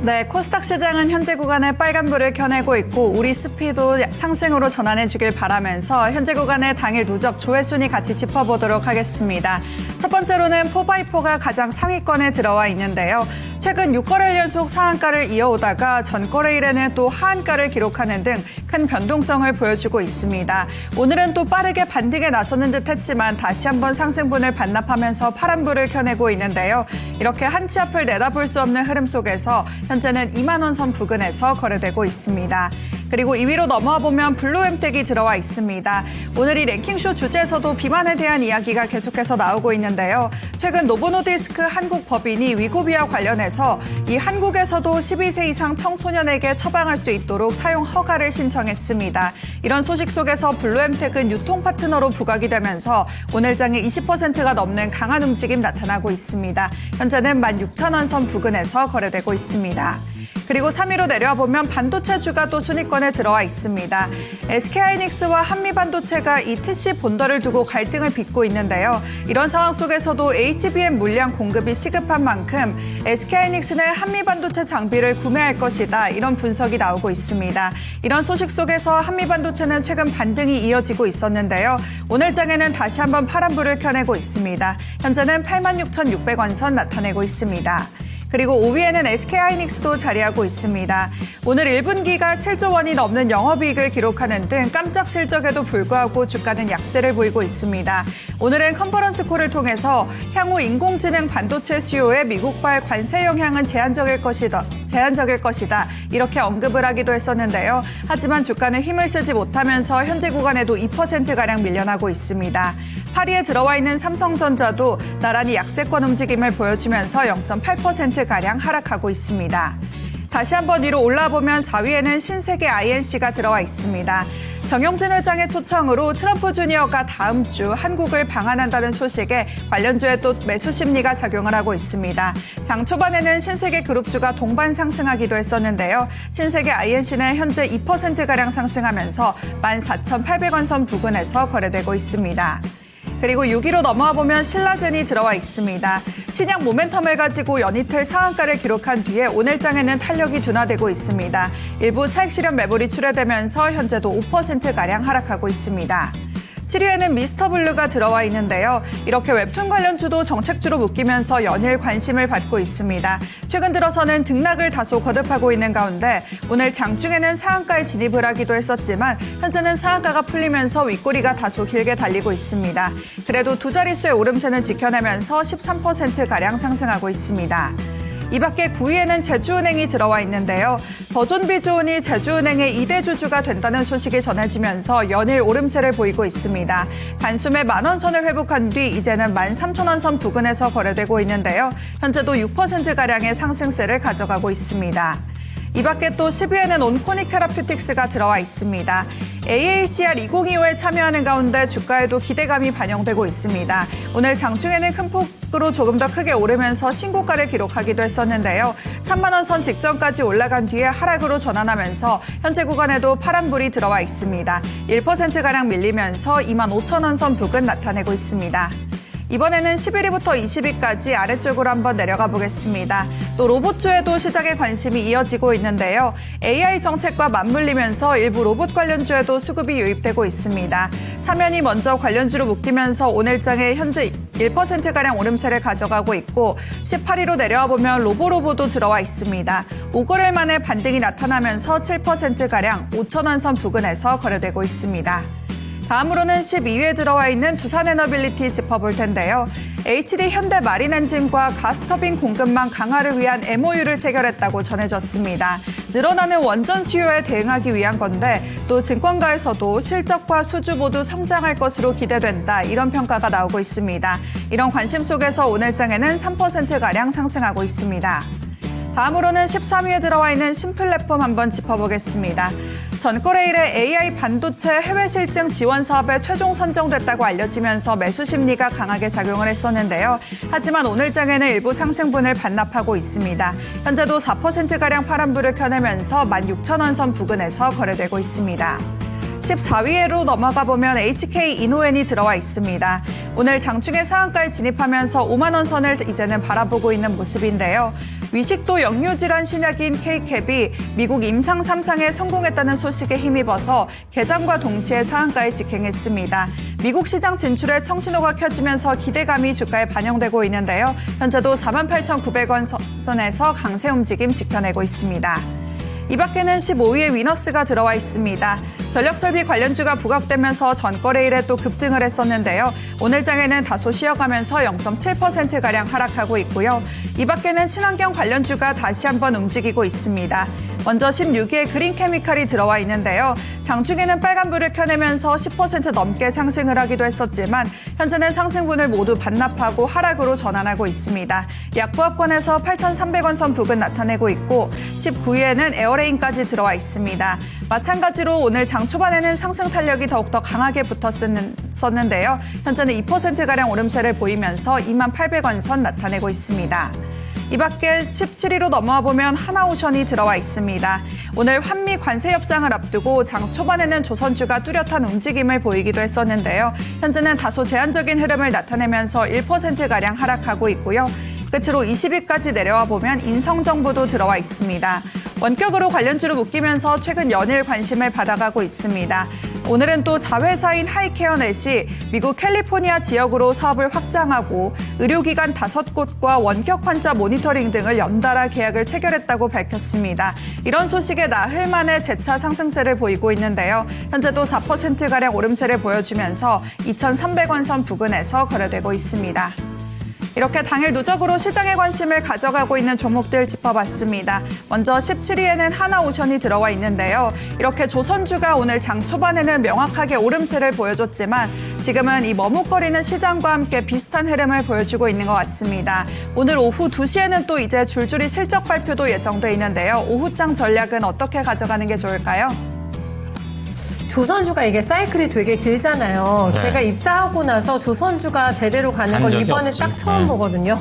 네, 코스닥 시장은 현재 구간에 빨간불을 켜내고 있고 우리 스피도 상승으로 전환해 주길 바라면서 현재 구간의 당일 누적 조회순위 같이 짚어보도록 하겠습니다. 첫 번째로는 4x4가 가장 상위권에 들어와 있는데요. 최근 6거래일 연속 상한가를 이어오다가 전 거래일에는 또 하한가를 기록하는 등 큰 변동성을 보여주고 있습니다. 오늘은 또 빠르게 반등에 나서는 듯 했지만 다시 한번 상승분을 반납하면서 파란불을 켜내고 있는데요. 이렇게 한치 앞을 내다볼 수 없는 흐름 속에서 현재는 2만 원 선 부근에서 거래되고 있습니다. 그리고 2위로 넘어와 보면 블루엠텍이 들어와 있습니다. 오늘 이 랭킹쇼 주제에서도 비만에 대한 이야기가 계속해서 나오고 있는데요. 최근 노보노디스크 한국 법인이 위고비와 관련해서 이 한국에서도 12세 이상 청소년에게 처방할 수 있도록 사용 허가를 신청했습니다. 이런 소식 속에서 블루엠텍은 유통 파트너로 부각이 되면서 오늘 장에 20%가 넘는 강한 움직임 나타나고 있습니다. 현재는 16,000원 선 부근에서 거래되고 있습니다. 그리고 3위로 내려와 보면 반도체주가 또 순위권에 들어와 있습니다. SK하이닉스와 한미반도체가 이 TC 본더를 두고 갈등을 빚고 있는데요. 이런 상황 속에서도 HBM 물량 공급이 시급한 만큼 SK하이닉스는 한미반도체 장비를 구매할 것이다. 이런 분석이 나오고 있습니다. 이런 소식 속에서 한미반도체는 최근 반등이 이어지고 있었는데요. 오늘 장에는 다시 한번 파란불을 켜내고 있습니다. 현재는 86,600원 선 나타내고 있습니다. 그리고 5위에는 SK하이닉스도 자리하고 있습니다. 오늘 1분기가 7조 원이 넘는 영업이익을 기록하는 등 깜짝 실적에도 불구하고 주가는 약세를 보이고 있습니다. 오늘은 컨퍼런스 콜을 통해서 향후 인공지능 반도체 수요에 미국발 관세 영향은 제한적일 것이다. 이렇게 언급을 하기도 했었는데요. 하지만 주가는 힘을 쓰지 못하면서 현재 구간에도 2%가량 밀려나고 있습니다. 8위에 들어와 있는 삼성전자도 나란히 약세권 움직임을 보여주면서 0.8%가량 하락하고 있습니다. 다시 한번 위로 올라보면 4위에는 신세계 INC가 들어와 있습니다. 정용진 회장의 초청으로 트럼프 주니어가 다음 주 한국을 방한한다는 소식에 관련주에 또 매수 심리가 작용을 하고 있습니다. 장 초반에는 신세계 그룹주가 동반 상승하기도 했었는데요. 신세계 INC는 현재 2%가량 상승하면서 14,800원 선 부근에서 거래되고 있습니다. 그리고 6위로 넘어와 보면 신라젠이 들어와 있습니다. 신약 모멘텀을 가지고 연이틀 상한가를 기록한 뒤에 오늘 장에는 탄력이 둔화되고 있습니다. 일부 차익 실현 매물이 출회되면서 현재도 5%가량 하락하고 있습니다. 7위에는 미스터블루가 들어와 있는데요. 이렇게 웹툰 관련주도 정책주로 묶이면서 연일 관심을 받고 있습니다. 최근 들어서는 등락을 다소 거듭하고 있는 가운데 오늘 장중에는 상한가에 진입을 하기도 했었지만 현재는 상한가가 풀리면서 윗꼬리가 다소 길게 달리고 있습니다. 그래도 두 자릿수의 오름세는 지켜내면서 13%가량 상승하고 있습니다. 이 밖에 9위에는 제주은행이 들어와 있는데요. 더존비주온이 제주은행의 2대 주주가 된다는 소식이 전해지면서 연일 오름세를 보이고 있습니다. 단숨에 10,000원 선을 회복한 뒤 이제는 13,000원 선 부근에서 거래되고 있는데요. 현재도 6%가량의 상승세를 가져가고 있습니다. 이 밖에 또 10위에는 온코닉 테라퓨틱스가 들어와 있습니다. AACR 2025에 참여하는 가운데 주가에도 기대감이 반영되고 있습니다. 오늘 장중에는 큰 폭으로 조금 더 크게 오르면서 신고가를 기록하기도 했었는데요. 3만 원 선 직전까지 올라간 뒤에 하락으로 전환하면서 현재 구간에도 파란불이 들어와 있습니다. 1%가량 밀리면서 2만 5천 원 선 부근 나타내고 있습니다. 이번에는 11위부터 20위까지 아래쪽으로 한번 내려가 보겠습니다. 또 로봇주에도 시장에 관심이 이어지고 있는데요. AI 정책과 맞물리면서 일부 로봇 관련주에도 수급이 유입되고 있습니다. 사면이 먼저 관련주로 묶이면서 오늘장에 현재 1%가량 오름세를 가져가고 있고 18위로 내려와 보면 로보로보도 들어와 있습니다. 5거래일 만에 반등이 나타나면서 7%가량 5,000원 선 부근에서 거래되고 있습니다. 다음으로는 12위에 들어와 있는 두산에너빌리티 짚어볼 텐데요. HD 현대 마린엔진과 가스터빈 공급망 강화를 위한 MOU를 체결했다고 전해졌습니다. 늘어나는 원전 수요에 대응하기 위한 건데 또 증권가에서도 실적과 수주 모두 성장할 것으로 기대된다 이런 평가가 나오고 있습니다. 이런 관심 속에서 오늘장에는 3%가량 상승하고 있습니다. 다음으로는 13위에 들어와 있는 신플랫폼 한번 짚어보겠습니다. 전거래일에 AI 반도체 해외 실증 지원 사업에 최종 선정됐다고 알려지면서 매수 심리가 강하게 작용을 했었는데요. 하지만 오늘장에는 일부 상승분을 반납하고 있습니다. 현재도 4%가량 파란불을 켜내면서 16,000원 선 부근에서 거래되고 있습니다. 14위로 넘어가 보면 HK 이노엔이 들어와 있습니다. 오늘 장중에 상한가에 진입하면서 5만 원 선을 이제는 바라보고 있는 모습인데요. 위식도 역류질환 신약인 K캡이 미국 임상 3상에 성공했다는 소식에 힘입어서 개장과 동시에 상한가에 직행했습니다. 미국 시장 진출에 청신호가 켜지면서 기대감이 주가에 반영되고 있는데요. 현재도 48,900원 선에서 강세 움직임 지켜내고 있습니다. 이 밖에는 15위에 위너스가 들어와 있습니다. 전력설비 관련주가 부각되면서 전거래일에 또 급등을 했었는데요. 오늘장에는 다소 쉬어가면서 0.7%가량 하락하고 있고요. 이 밖에는 친환경 관련주가 다시 한번 움직이고 있습니다. 먼저 16위에 그린케미칼이 들어와 있는데요. 장중에는 빨간불을 켜내면서 10% 넘게 상승을 하기도 했었지만 현재는 상승분을 모두 반납하고 하락으로 전환하고 있습니다. 약부합권에서 8,300원 선 부근 나타내고 있고 19위에는 에어레인까지 들어와 있습니다. 마찬가지로 오늘 장 초반에는 상승 탄력이 더욱더 강하게 붙었었는데요. 현재는 2%가량 오름세를 보이면서 28,000원 선 나타내고 있습니다. 이 밖에 17위로 넘어와 보면 하나오션이 들어와 있습니다. 오늘 환미 관세 협상을 앞두고 장 초반에는 조선주가 뚜렷한 움직임을 보이기도 했었는데요. 현재는 다소 제한적인 흐름을 나타내면서 1%가량 하락하고 있고요. 끝으로 20위까지 내려와 보면 인성정보도 들어와 있습니다. 원격으로 관련주로 묶이면서 최근 연일 관심을 받아가고 있습니다. 오늘은 또 자회사인 하이케어넷이 미국 캘리포니아 지역으로 사업을 확장하고 의료기관 5곳과 원격 환자 모니터링 등을 연달아 계약을 체결했다고 밝혔습니다. 이런 소식에 나흘 만에 재차 상승세를 보이고 있는데요. 현재도 4%가량 오름세를 보여주면서 2,300원 선 부근에서 거래되고 있습니다. 이렇게 당일 누적으로 시장에 관심을 가져가고 있는 종목들 짚어봤습니다. 먼저 17위에는 하나오션이 들어와 있는데요. 이렇게 조선주가 오늘 장 초반에는 명확하게 오름세를 보여줬지만 지금은 이 머뭇거리는 시장과 함께 비슷한 흐름을 보여주고 있는 것 같습니다. 오늘 오후 2시에는 또 이제 줄줄이 실적 발표도 예정돼 있는데요. 오후장 전략은 어떻게 가져가는 게 좋을까요? 조선주가 이게 사이클이 되게 길잖아요. 네. 제가 입사하고 나서 조선주가 제대로 가는 걸 적이 이번에 없지. 딱 처음 네. 보거든요.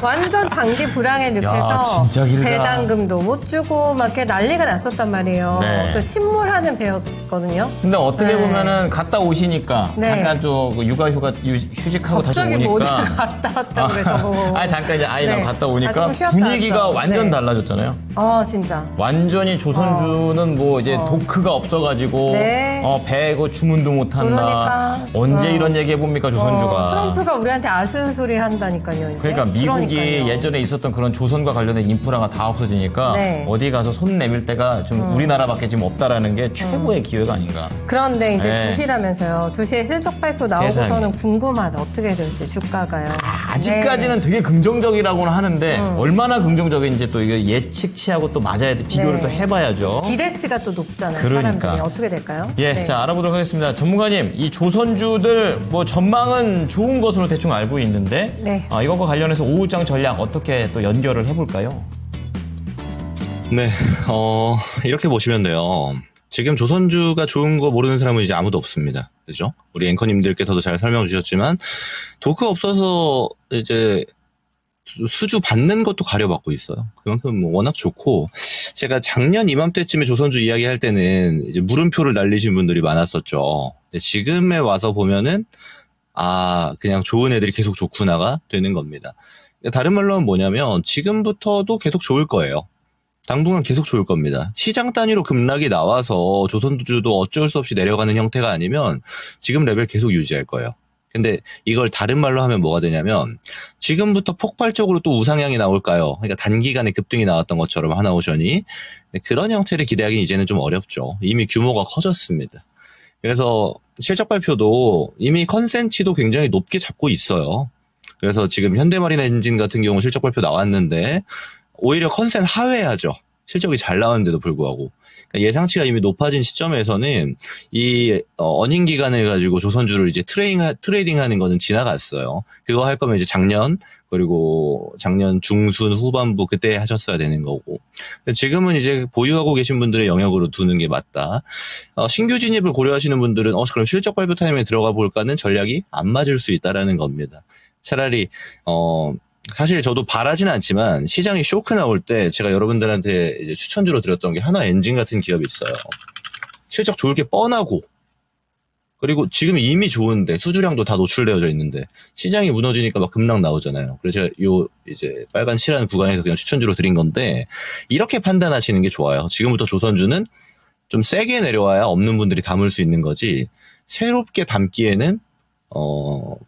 완전 장기 불황에 늪에서 진짜 길다. 배당금도 못 주고 막 이렇게 난리가 났었단 말이에요. 네. 또 침몰하는 배였거든요. 근데 어떻게 네. 보면은 갔다 오시니까 네. 잠깐 좀 육아휴가 휴직하고 다시 갑자기 오니까 모두가 갔다 왔다 그래서. 아 잠깐 이제 아이랑 네. 갔다 아, 오니까 조금 쉬었다 분위기가 왔죠. 완전 네. 달라졌잖아요. 진짜. 완전히 조선주는 뭐 이제 도크가 없어가지고 네. 배고 주문도 못한다. 그러니까. 언제 이런 얘기해 봅니까 조선주가? 트럼프가 우리한테 아쉬운 소리 한다니까요. 이제. 그러니까 미국이 그러니까요. 예전에 있었던 그런 조선과 관련된 인프라가 다 없어지니까 네. 어디 가서 손 내밀 때가 좀 우리나라밖에 지금 없다라는 게 최고의 기회가 아닌가. 그런데 이제 네. 2시라면서요. 2시에 실적 발표 나오고서는 세상에. 궁금하다. 어떻게 될지 주가가요. 아직까지는 되게 긍정적이라고는 하는데 얼마나 긍정적인지 또 이게 예측치하고 또 맞아야 돼. 비교를 네. 또 해봐야죠. 기대치가 또 높잖아요. 그러니까. 사람들이. 어떻게 될까요? 예, 네. 자 알아보도록 하겠습니다. 전문가님, 이 조선주들 뭐 전망은 좋은 것으로 대충 알고 있는데 네. 이것과 관련해서 오후장 전략 어떻게 또 연결을 해볼까요? 네, 이렇게 보시면 돼요. 지금 조선주가 좋은 거 모르는 사람은 이제 아무도 없습니다. 그죠? 우리 앵커님들께서도 잘 설명 주셨지만, 도크 없어서 이제 수주 받는 것도 가려받고 있어요. 그만큼 뭐 워낙 좋고, 제가 작년 이맘때쯤에 조선주 이야기할 때는 이제 물음표를 날리신 분들이 많았었죠. 근데 지금에 와서 보면은, 그냥 좋은 애들이 계속 좋구나가 되는 겁니다. 다른 말로는 뭐냐면, 지금부터도 계속 좋을 거예요. 당분간 계속 좋을 겁니다. 시장 단위로 급락이 나와서 조선주도 어쩔 수 없이 내려가는 형태가 아니면 지금 레벨 계속 유지할 거예요. 근데 이걸 다른 말로 하면 뭐가 되냐면 지금부터 폭발적으로 또 우상향이 나올까요? 그러니까 단기간에 급등이 나왔던 것처럼 하나오션이 그런 형태를 기대하기는 이제는 좀 어렵죠. 이미 규모가 커졌습니다. 그래서 실적 발표도 이미 컨센치도 굉장히 높게 잡고 있어요. 그래서 지금 현대마린 엔진 같은 경우 실적 발표 나왔는데 오히려 컨센 하회하죠. 실적이 잘 나왔는데도 불구하고. 그러니까 예상치가 이미 높아진 시점에서는 이 어닝 기간을 가지고 조선주를 이제 트레이딩하는 거는 지나갔어요. 그거 할 거면 이제 작년 그리고 작년 중순 후반부 그때 하셨어야 되는 거고. 지금은 이제 보유하고 계신 분들의 영역으로 두는 게 맞다. 신규 진입을 고려하시는 분들은 그럼 실적 발표 타임에 들어가 볼까는 전략이 안 맞을 수 있다라는 겁니다. 차라리 사실 저도 바라진 않지만 시장이 쇼크 나올 때 제가 여러분들한테 이제 추천주로 드렸던 게 하나 엔진 같은 기업이 있어요. 실적 좋을 게 뻔하고 그리고 지금 이미 좋은데 수주량도 다 노출되어져 있는데 시장이 무너지니까 막 급락 나오잖아요. 그래서 제가 이제 빨간 칠하는 구간에서 그냥 추천주로 드린 건데 이렇게 판단하시는 게 좋아요. 지금부터 조선주는 좀 세게 내려와야 없는 분들이 담을 수 있는 거지 새롭게 담기에는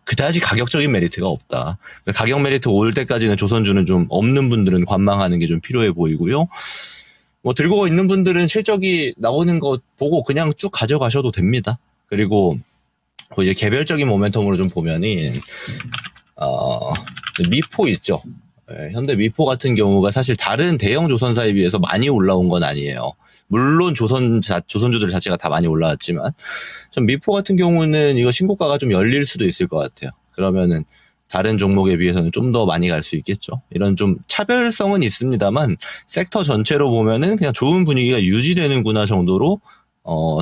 그다지 가격적인 메리트가 없다. 가격 메리트 올 때까지는 조선주는 좀 없는 분들은 관망하는 게 좀 필요해 보이고요. 뭐 들고 있는 분들은 실적이 나오는 거 보고 그냥 쭉 가져가셔도 됩니다. 그리고 뭐 이제 개별적인 모멘텀으로 좀 보면은 미포 있죠. 현대 미포 같은 경우가 사실 다른 대형 조선사에 비해서 많이 올라온 건 아니에요. 물론 조선주들 자체가 다 많이 올라왔지만 좀 미포 같은 경우는 이거 신고가가 좀 열릴 수도 있을 것 같아요. 그러면은 다른 종목에 비해서는 좀 더 많이 갈 수 있겠죠. 이런 좀 차별성은 있습니다만 섹터 전체로 보면은 그냥 좋은 분위기가 유지되는구나 정도로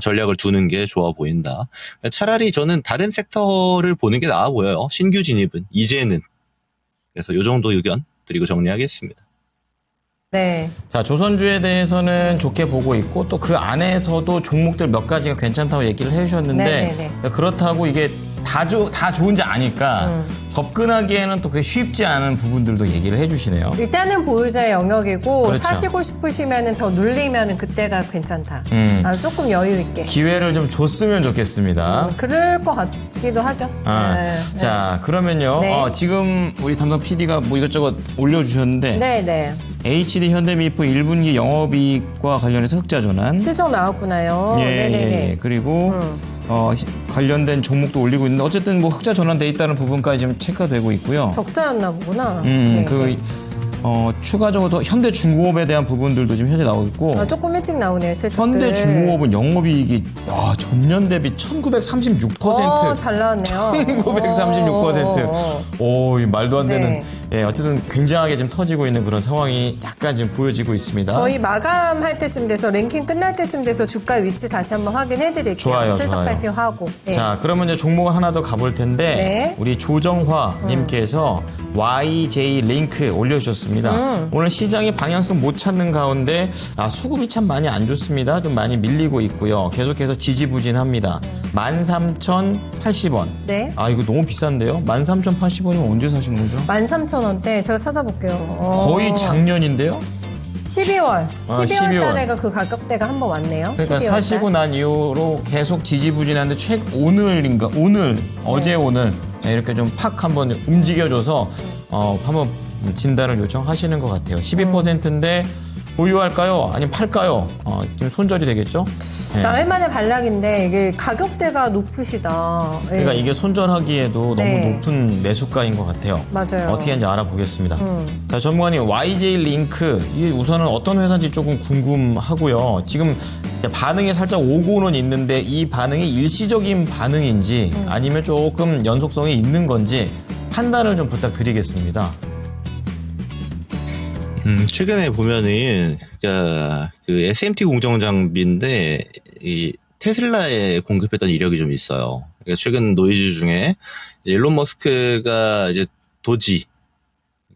전략을 두는 게 좋아 보인다. 차라리 저는 다른 섹터를 보는 게 나아 보여요. 신규 진입은 이제는. 그래서 이 정도 의견 드리고 정리하겠습니다. 네. 자, 조선주에 대해서는 좋게 보고 있고 또 그 안에서도 종목들 몇 가지가 괜찮다고 얘기를 해주셨는데 네네네. 그렇다고 이게 다 좋은지 아니까 접근하기에는 또 그게 쉽지 않은 부분들도 얘기를 해주시네요. 일단은 보유자의 영역이고 그렇죠. 사시고 싶으시면은 더 눌리면은 그때가 괜찮다. 조금 여유 있게. 기회를 좀 줬으면 좋겠습니다. 그럴 것 같기도 하죠. 네. 자, 그러면요. 네. 지금 우리 담당 PD가 뭐 이것저것 올려주셨는데 네. HD 현대미포 1분기 영업이익과 관련해서 흑자 전환. 실적 나왔구나요. 네네네. 예. 그리고 관련된 종목도 올리고 있는데 어쨌든 뭐 흑자 전환돼 있다는 부분까지 지금 체크가 되고 있고요. 적자였나 보구나. 네. 추가적으로 현대중공업에 대한 부분들도 지금 현재 나오고 있고 조금 일찍 나오네요. 실적들. 현대중공업은 영업이익이 전년 대비 1936%. 잘 나왔네요. 1936%. 오, 이 말도 안 되는. 네. 예, 어쨌든 굉장하게 지금 터지고 있는 그런 상황이 약간 지금 보여지고 있습니다. 저희 마감할 때쯤 돼서 랭킹 끝날 때쯤 돼서 주가 위치 다시 한번 확인해 드릴게요. 좋아요, 실적 좋아요. 발표하고. 네. 자, 그러면 이제 종목 하나 더 가볼 텐데 네. 우리 조정화 님께서 YJ 링크 올려주셨습니다. 오늘 시장이 방향성 못 찾는 가운데 수급이 참 많이 안 좋습니다. 좀 많이 밀리고 있고요. 계속해서 지지부진합니다. 13,080원. 네. 이거 너무 비싼데요? 13,080원이면 언제 사신 거죠? 13,000원대 제가 찾아볼게요. 거의 작년인데요? 12월 12월. 달에가 그 가격대가 한번 왔네요. 그러니까 12월 사시고 난 이후로 계속 지지부진한데 오늘 어제 오늘 이렇게 좀 팍 한번 움직여줘서 한번 진단을 요청하시는 것 같아요. 12%인데 보유할까요? 아니면 팔까요? 지금 손절이 되겠죠? 네. 나흘만의 반락인데 이게 가격대가 높으시다. 그러니까 이게 손절하기에도 네. 너무 높은 매수가인 것 같아요. 맞아요. 어떻게 하는지 알아보겠습니다. 자, 전문가님 YJ 링크 이게 우선은 어떤 회사인지 조금 궁금하고요. 지금 반응이 살짝 오고는 있는데 이 반응이 일시적인 반응인지 아니면 조금 연속성이 있는 건지 판단을 좀 부탁드리겠습니다. 최근에 보면은, 그 SMT 공정 장비인데, 이 테슬라에 공급했던 이력이 좀 있어요. 그러니까 최근 노이즈 중에 일론 머스크가 이제 도지,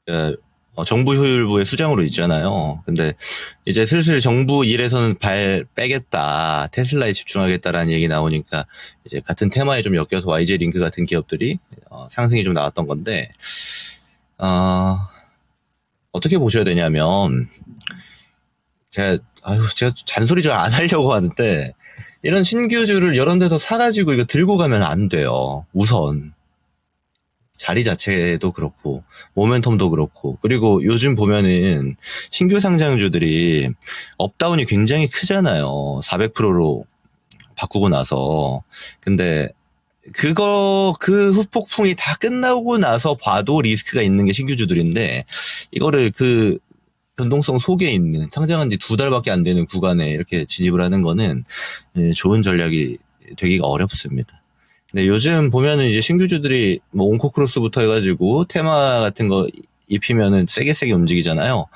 그러니까 정부 효율부의 수장으로 있잖아요. 근데 이제 슬슬 정부 일에서는 발 빼겠다, 테슬라에 집중하겠다라는 얘기 나오니까 이제 같은 테마에 좀 엮여서 YJ 링크 같은 기업들이 상승이 좀 나왔던 건데, 어떻게 보셔야 되냐면, 제가 잔소리 좀 안 하려고 하는데, 이런 신규주를 여러 데서 사가지고 이거 들고 가면 안 돼요. 우선. 자리 자체도 그렇고, 모멘텀도 그렇고, 그리고 요즘 보면은 신규 상장주들이 업다운이 굉장히 크잖아요. 400%로 바꾸고 나서. 근데 그 후폭풍이 다 끝나고 나서 봐도 리스크가 있는 게 신규주들인데, 이거를 그 변동성 속에 있는, 상장한 지 2달밖에 안 되는 구간에 이렇게 진입을 하는 거는 좋은 전략이 되기가 어렵습니다. 근데 요즘 보면은 이제 신규주들이 뭐 온코크로스부터 해가지고 테마 같은 거 입히면은 세게 움직이잖아요.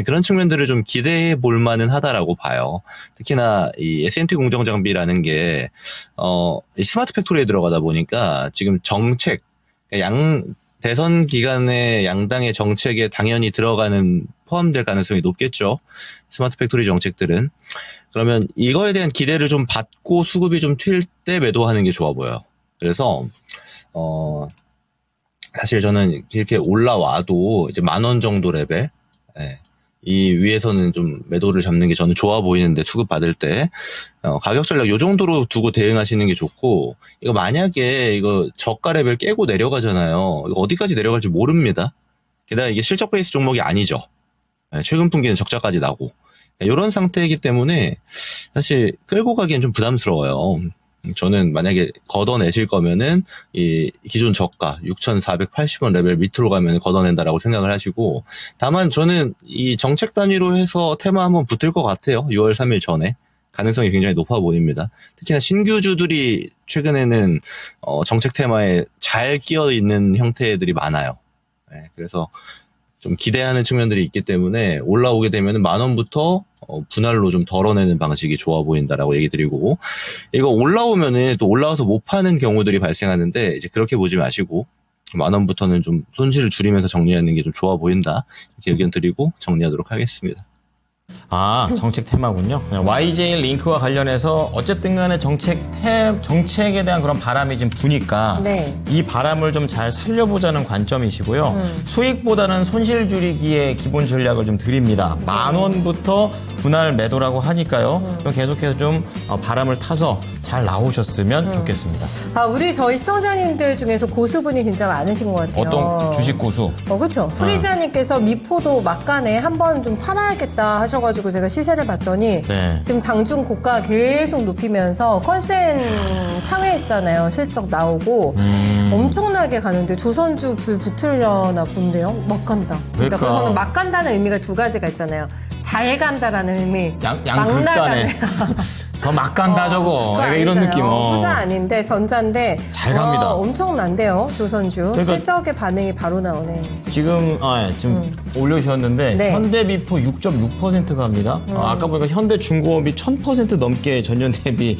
그런 측면들을 좀 기대해 볼 만은 하다라고 봐요. 특히나 이 SMT 공정 장비라는 게, 이 스마트 팩토리에 들어가다 보니까 지금 정책, 대선 기간에 양당의 정책에 당연히 포함될 가능성이 높겠죠. 스마트 팩토리 정책들은. 그러면 이거에 대한 기대를 좀 받고 수급이 좀 튈 때 매도하는 게 좋아 보여요. 그래서, 사실 저는 이렇게 올라와도 이제 10,000원 정도 레벨, 이 위에서는 좀 매도를 잡는 게 저는 좋아 보이는데, 수급 받을 때, 가격 전략 요 정도로 두고 대응하시는 게 좋고, 이거 만약에 이거 저가 레벨 깨고 내려가잖아요. 이거 어디까지 내려갈지 모릅니다. 게다가 이게 실적 베이스 종목이 아니죠. 최근 분기는 적자까지 나고. 이런 상태이기 때문에 사실 끌고 가기엔 좀 부담스러워요. 저는 만약에 걷어내실 거면은 이 기존 저가 6,480원 레벨 밑으로 가면 걷어낸다라고 생각을 하시고, 다만 저는 이 정책 단위로 해서 테마 한번 붙을 것 같아요. 6월 3일 전에 가능성이 굉장히 높아 보입니다. 특히나 신규주들이 최근에는 정책 테마에 잘 끼어 있는 형태들이 많아요. 그래서 좀 기대하는 측면들이 있기 때문에 올라오게 되면 10,000원부터 분할로 좀 덜어내는 방식이 좋아 보인다라고 얘기 드리고, 이거 올라오면은 또 올라와서 못 파는 경우들이 발생하는데, 이제 그렇게 보지 마시고 10,000원부터는 좀 손실을 줄이면서 정리하는 게 좀 좋아 보인다, 이렇게 의견 드리고 정리하도록 하겠습니다. 정책 테마군요. YJ 링크와 관련해서 어쨌든 간에 정책에 대한 그런 바람이 좀 부니까 네. 이 바람을 좀 잘 살려보자는 관점이시고요. 수익보다는 손실 줄이기의 기본 전략을 좀 드립니다. 10,000원부터 분할 매도라고 하니까요. 그럼 계속해서 좀 바람을 타서 잘 나오셨으면 좋겠습니다. 저희 시청자님들 중에서 고수분이 진짜 많으신 것 같아요. 어떤 주식 고수? 그렇죠. 프리자님께서 미포도 막간에 한번 좀 팔아야겠다 하셔가지고 제가 시세를 봤더니 네. 지금 장중 고가 계속 높이면서 컨센 상회했잖아요. 실적 나오고 엄청나게 가는데 조선주 불 붙으려나 본데요. 막 간다. 진짜. 그러니까. 그래서 저는 막 간다는 의미가 두 가지가 있잖아요. 잘 간다라는 의미. 양극단에 더 막 간다 저거. 그거 이런 아니잖아요. 느낌. 후자 아닌데 전자인데 잘 갑니다. 엄청난데요. 조선주. 그러니까 실적의 반응이 바로 나오네. 지금 올려주셨는데 네. 현대비포 6.6% 갑니다. 아까 보니까 현대중공업이 1,000% 넘게 전년 대비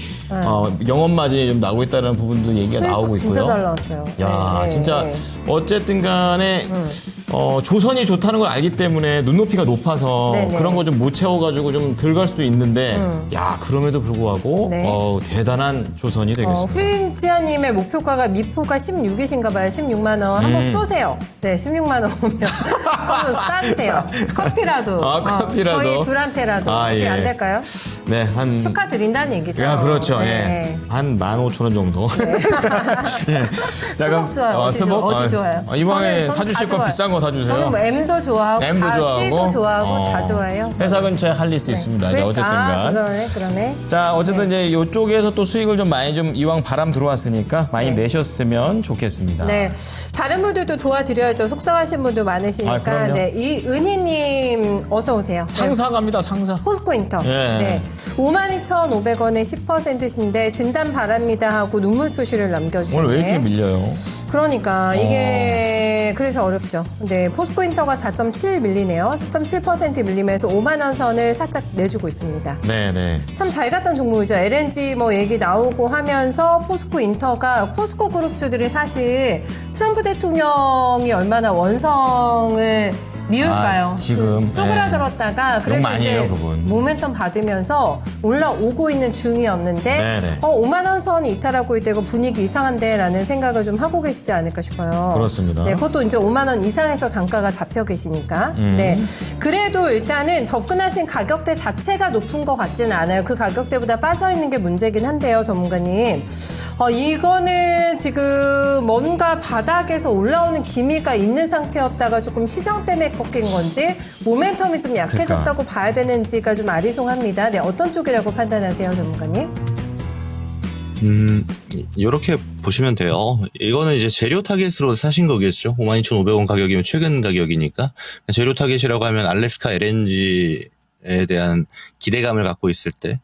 영업 마진이 좀 나오고 있다는 부분도 얘기가 실적 나오고 있고요. 진짜 잘 나왔어요. 야, 네, 진짜 네. 어쨌든 간에 조선이 좋다는 걸 알기 때문에 눈높이가 높아서 네네. 그런 거 좀 못 채워가지고 좀 들어갈 수도 있는데 야, 그럼에도 불구하고 네. 대단한 조선이 되겠습니다. 프린지아님의 목표가가 미포가 16이신가 봐요. 16만 원. 한번 쏘세요. 네, 16만 원 오면 한번 싸주세요. 커피라도. 커피라도. 저희 둘한테라도. 어떻게 예. 안 될까요? 네, 축하드린다는 얘기죠. 야, 그렇죠. 네. 예. 한 15,000원 정도. 예. 자, 그럼, 스벅 좋아요. 어디 좋아요? 이번에 저는 사주실 다 거 좋아요. 비싼 거 사주세요. 저는 뭐 M도 좋아하고, M도 좋아하고. C도 좋아하고, 다 좋아해요. 회사 근처에 할리스 있습니다. 이제 어쨌든 간. 그러네. 자, 어쨌든 이제 이쪽에서 또 수익을 좀 많이 좀 이왕 바람 들어왔으니까 많이 내셨으면 좋겠습니다. 네. 다른 분들도 도와드려야죠. 속상하신 분도 많으시니까. 그럼요. 네. 이은희님, 어서오세요. 상사 갑니다, 상사. 포스코 인터. 예. 네. 52,500원에 10%신데 진단 바랍니다 하고 눈물 표시를 남겨주셨네. 오늘 왜 이렇게 밀려요? 그러니까 이게 그래서 어렵죠. 네, 포스코 인터가 4.7 밀리네요. 4.7% 밀리면서 5만 원 선을 살짝 내주고 있습니다. 네네. 참 잘 갔던 종목이죠. LNG 뭐 얘기 나오고 하면서 포스코 인터가 포스코 그룹주들이 사실 트럼프 대통령이 얼마나 원성을 미울까요? 지금, 쪼그라들었다가 그래도 많이 이제 해요, 그분. 모멘텀 받으면서 올라오고 있는 중이었는데 네네. 5만 원 선이 이탈하고 있고 분위기 이상한데라는 생각을 좀 하고 계시지 않을까 싶어요. 그렇습니다. 네, 그것도 이제 5만 원 이상에서 단가가 잡혀 계시니까. 네, 그래도 일단은 접근하신 가격대 자체가 높은 것 같지는 않아요. 그 가격대보다 빠져 있는 게 문제긴 한데요, 전문가님. 이거는 지금 뭔가 바닥에서 올라오는 기미가 있는 상태였다가 조금 시장 때문에 꺾인 건지 모멘텀이 좀 약해졌다고 봐야 되는지가 좀 아리송합니다. 네, 어떤 쪽이라고 판단하세요, 전문가님? 이렇게 보시면 돼요. 이거는 이제 재료 타겟으로 사신 거겠죠. 52,500원 가격이면 최근 가격이니까. 재료 타겟이라고 하면 알래스카 LNG에 대한 기대감을 갖고 있을 때.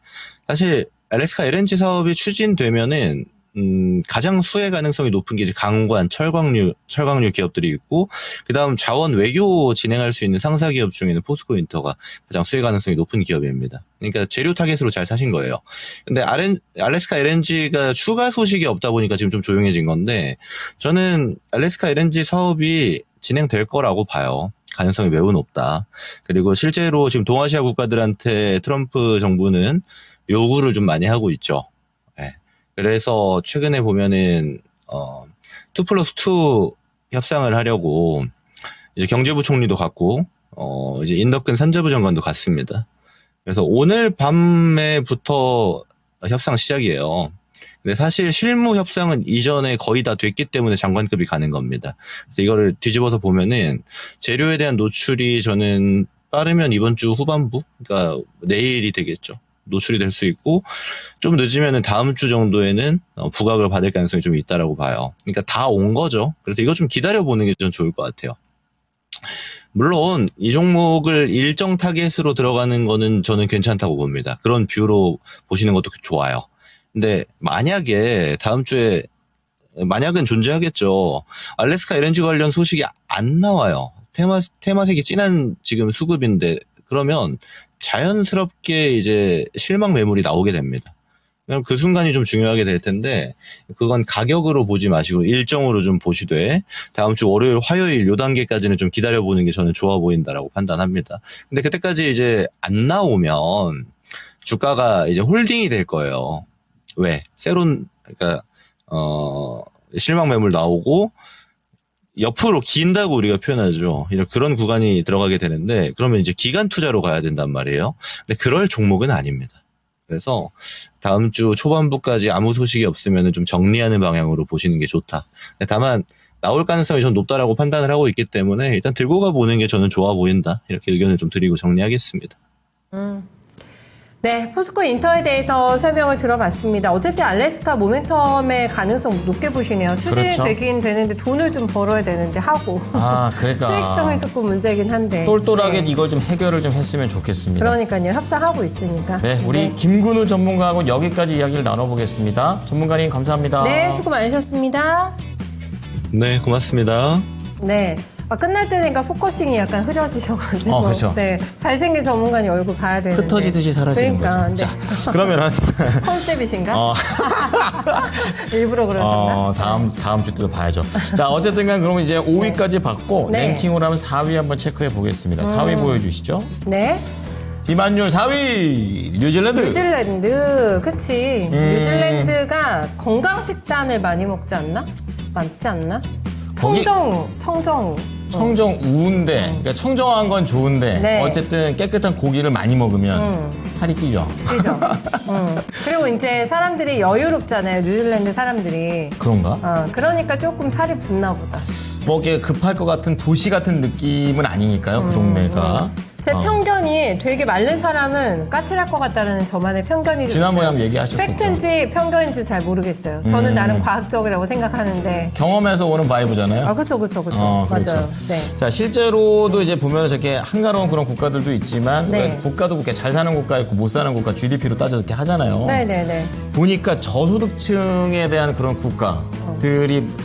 사실 알래스카 LNG 사업이 추진되면은 가장 수혜 가능성이 높은 게 이제 강관, 철강류 기업들이 있고, 그 다음 자원 외교 진행할 수 있는 상사 기업 중에는 포스코 인터가 가장 수혜 가능성이 높은 기업입니다. 그러니까 재료 타겟으로 잘 사신 거예요. 근데 알래스카 LNG가 추가 소식이 없다 보니까 지금 좀 조용해진 건데, 저는 알래스카 LNG 사업이 진행될 거라고 봐요. 가능성이 매우 높다. 그리고 실제로 지금 동아시아 국가들한테 트럼프 정부는 요구를 좀 많이 하고 있죠. 그래서 최근에 보면은 2+2 협상을 하려고 이제 경제부 총리도 갔고 이제 인덕근 산자부 장관도 갔습니다. 그래서 오늘 밤에부터 협상 시작이에요. 근데 사실 실무 협상은 이전에 거의 다 됐기 때문에 장관급이 가는 겁니다. 그래서 이거를 뒤집어서 보면은 재료에 대한 노출이 저는 빠르면 이번 주 후반부, 그러니까 내일이 되겠죠. 노출이 될 수 있고, 좀 늦으면은 다음 주 정도에는 부각을 받을 가능성이 좀 있다라고 봐요. 그러니까 다 온 거죠. 그래서 이거 좀 기다려보는 게 좀 좋을 것 같아요. 물론 이 종목을 일정 타겟으로 들어가는 거는 저는 괜찮다고 봅니다. 그런 뷰로 보시는 것도 좋아요. 근데 만약에 다음 주에, 만약은 존재하겠죠. 알래스카 LNG 관련 소식이 안 나와요. 테마색이 진한 지금 수급인데, 그러면 자연스럽게 이제 실망 매물이 나오게 됩니다. 그럼 그 순간이 좀 중요하게 될 텐데, 그건 가격으로 보지 마시고 일정으로 좀 보시되, 다음 주 월요일, 화요일 요 단계까지는 좀 기다려보는 게 저는 좋아 보인다라고 판단합니다. 근데 그때까지 이제 안 나오면 주가가 이제 홀딩이 될 거예요. 왜? 그러니까 실망 매물 나오고 옆으로 긴다고 우리가 표현하죠. 그런 구간이 들어가게 되는데, 그러면 이제 기간 투자로 가야 된단 말이에요. 근데 그럴 종목은 아닙니다. 그래서 다음 주 초반부까지 아무 소식이 없으면 좀 정리하는 방향으로 보시는 게 좋다. 다만 나올 가능성이 좀 높다라고 판단을 하고 있기 때문에 일단 들고 가보는 게 저는 좋아 보인다. 이렇게 의견을 좀 드리고 정리하겠습니다. 네, 포스코 인터에 대해서 설명을 들어봤습니다. 어쨌든 알래스카 모멘텀의 가능성 높게 보시네요. 추진되긴 되는데 돈을 좀 벌어야 되는데 하고. 그러니까. 수익성이 조금 문제긴 한데. 똘똘하게 네. 이걸 좀 해결을 좀 했으면 좋겠습니다. 그러니까요. 협상하고 있으니까. 네, 우리 김근우 전문가하고 여기까지 이야기를 나눠보겠습니다. 전문가님 감사합니다. 네, 수고 많으셨습니다. 네, 고맙습니다. 네. 끝날 때니까 포커싱이 약간 흐려지셔가지고. 그렇죠. 네. 잘생긴 전문가님 얼굴 봐야 되는데. 흩어지듯이 사라지는 그러니까, 거죠. 네. 자, 그러면은. 컨셉이신가? 일부러 그러셨나? 다음 주 때도 봐야죠. 자, 어쨌든 간 그러면 이제 5위까지 받고 네. 랭킹으로 하면 4위 한번 체크해 보겠습니다. 4위 보여주시죠. 네. 비만율 4위 뉴질랜드. 뉴질랜드, 그치. 뉴질랜드가 건강식단을 많이 먹지 않나? 맞지 않나? 거기- 청정우. 청정우인데, 그러니까 청정한 건 좋은데, 네. 어쨌든 깨끗한 고기를 많이 먹으면 살이 찌죠. 그죠? 그리고 이제 사람들이 여유롭잖아요, 뉴질랜드 사람들이. 그런가? 그러니까 조금 살이 붙나 보다. 뭐 이렇게 급할 것 같은 도시 같은 느낌은 아니니까요, 그 동네가. 제 편견이 되게 마른 사람은 까칠할 것 같다는 저만의 편견이 좀 지난번에 있어요. 한번 얘기하셨었죠. 팩트인지 편견인지 잘 모르겠어요. 저는 나름 과학적이라고 생각하는데. 경험에서 오는 바이브잖아요. 그쵸. 그렇죠. 맞아요. 네. 자, 실제로도 이제 보면 저렇게 한가로운 그런 국가들도 있지만, 네. 국가도 그렇게 잘 사는 국가 있고 못 사는 국가 GDP로 따져 이렇게 하잖아요. 네네네. 보니까 저소득층에 대한 그런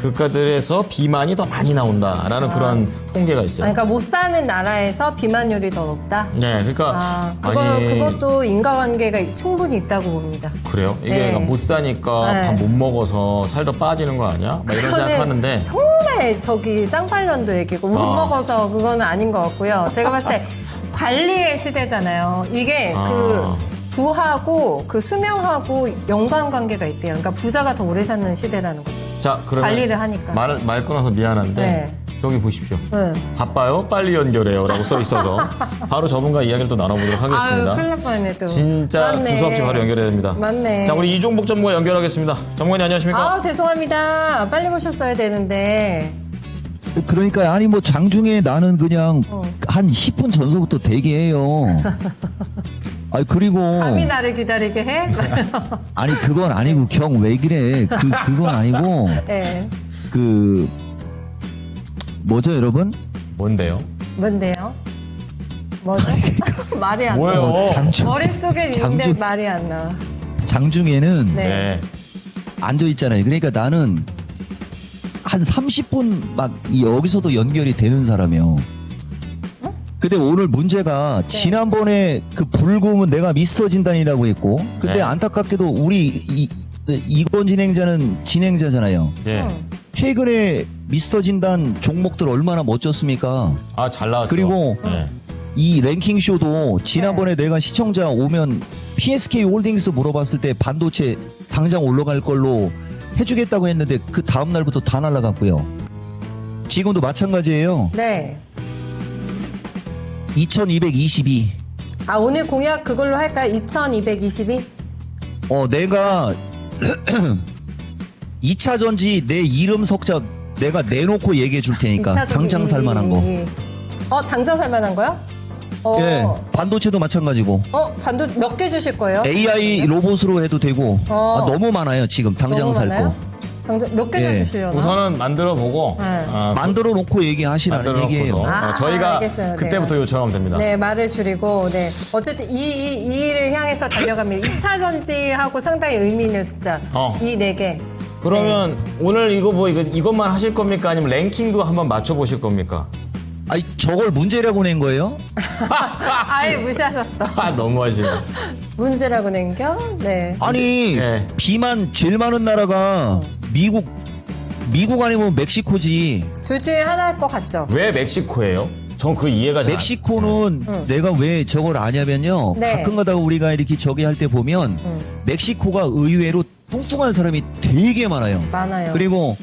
국가들에서 비만이 더 많이 나온다라는 그런 통계가 있어요. 그러니까 못 사는 나라에서 비만율이 더 높다. 네, 그러니까 그것도 인과관계가 충분히 있다고 봅니다. 그래요? 이게 네. 그러니까 못 사니까 네. 밥 못 먹어서 살도 빠지는 거 아니야? 막 이런 생각하는데 정말 쌍발년도 얘기고 못 먹어서 그거는 아닌 것 같고요. 제가 봤을 때 관리의 시대잖아요. 이게 그 부하고 그 수명하고 연관관계가 있대요. 그러니까 부자가 더 오래 사는 시대라는 거죠. 자, 그러면 관리를 하니까. 말 끊어서 미안한데 네. 저기 보십시오. 네. 바빠요? 빨리 연결해요. 라고 써 있어서 바로 저분과 이야기를 또 나눠보도록 하겠습니다. 아유, 큰일 날 뻔했네, 또. 진짜 맞네. 두서없이 바로 연결해야 됩니다. 맞네. 자, 우리 이종복 전문가 연결하겠습니다. 전문가님 안녕하십니까? 아, 죄송합니다. 빨리 모셨어야 되는데. 그러니까 아니 뭐 장중에 나는 그냥 한 10분 전서부터 대기해요. 아니 그리고 감히 나를 기다리게 해? 아니 그건 아니고 경 왜 그래? 그건 아니고 네. 그 뭐죠 여러분? 뭔데요? 뭔데요? 뭐죠? 말이 안 뭐예요? 나와. 장중 머릿속에 있는데 장중- 말이 안 나와. 장중에는 네. 네. 앉아 있잖아요. 그러니까 나는 한 30분 막 여기서도 연결이 되는 사람이요. 근데 오늘 문제가 네. 지난번에 그 불금은 내가 미스터 진단이라고 했고 근데 네. 안타깝게도 우리 이건 진행자잖아요. 예. 최근에 미스터 진단 종목들 얼마나 멋졌습니까? 아, 잘 나왔죠. 그리고 네. 이 랭킹쇼도 지난번에 내가 시청자 오면 PSK 홀딩스 물어봤을 때 반도체 당장 올라갈 걸로 해주겠다고 했는데 그 다음날부터 다 날라갔고요. 지금도 마찬가지예요. 네. 2222. 아, 오늘 공약 그걸로 할까요? 2222? 내가 2차 전지 내 이름 석자 내가 내놓고 얘기해 줄 테니까 이차적인 당장 살만한 거. 당장 살만한 거요? 예, 반도체도 마찬가지고. 반도 몇 개 주실 거예요? AI 로봇으로 해도 되고 너무 많아요 지금 당장 너무 살 많아요? 거. 당장 몇 개나 예. 주시려나? 우선은 만들어보고 네. 만들어 놓고 얘기하시라는 만들어 얘기예요. 놓고서 아, 저희가 알겠어요. 그때부터 네. 요청하면 됩니다. 네, 말을 줄이고, 네. 어쨌든 이 일을 향해서 달려갑니다. 2차 전지하고 상당히 의미 있는 숫자. 이 4개. 그러면 오늘 이것만 하실 겁니까? 아니면 랭킹도 한번 맞춰보실 겁니까? 아니 저걸 문제라고 낸 거예요? 아예 무시하셨어. 아, 너무하시네. 문제라고 nen겨? 네. 아니 네. 비만 제일 많은 나라가 미국 아니면 멕시코지. 둘 중에 하나일 것 같죠? 왜 멕시코예요? 전 그 이해가 잘 안- 멕시코는 내가 왜 저걸 아냐면요. 네. 가끔가다가 우리가 이렇게 저기 할 때 보면 멕시코가 의외로 뚱뚱한 사람이 되게 많아요. 많아요. 그리고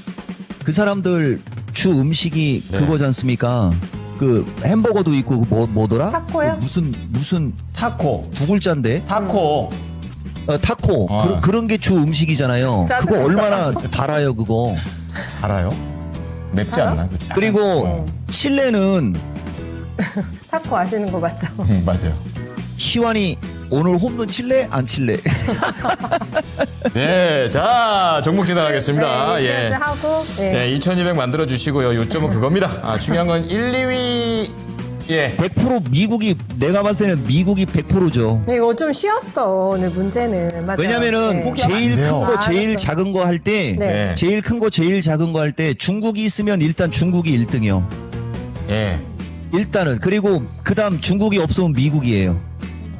그 사람들 주 음식이 네. 그거지 않습니까? 그 햄버거도 있고 뭐더라? 타코요? 무슨 타코. 두 글자인데 타코. 타코 그런 게 주 음식이잖아요. 짜증나. 그거 얼마나 달아요 그거. 달아요? 맵지 알아? 않나? 그치? 그리고 칠레는 타코 아시는 거 맞죠? 맞아요. 시완이 오늘 홈런 칠래 안 칠래? 네, 자, 종목 진단하겠습니다. 네, 예. 하고, 네. 네, 2200 만들어주시고요. 요점은 그겁니다. 중요한 건 1, 2위, 예. 100% 미국이 내가 봤을 때는 미국이 100%죠. 네, 이거 좀 쉬웠어, 오늘 문제는. 맞아요. 왜냐면은 네. 제일 안 돼요. 큰 거 제일 알았어요. 작은 거 할 때 네. 제일 큰 거 제일 작은 거 할 때 중국이 있으면 일단 중국이 1등이요. 예. 일단은 그리고 그다음 중국이 없으면 미국이에요.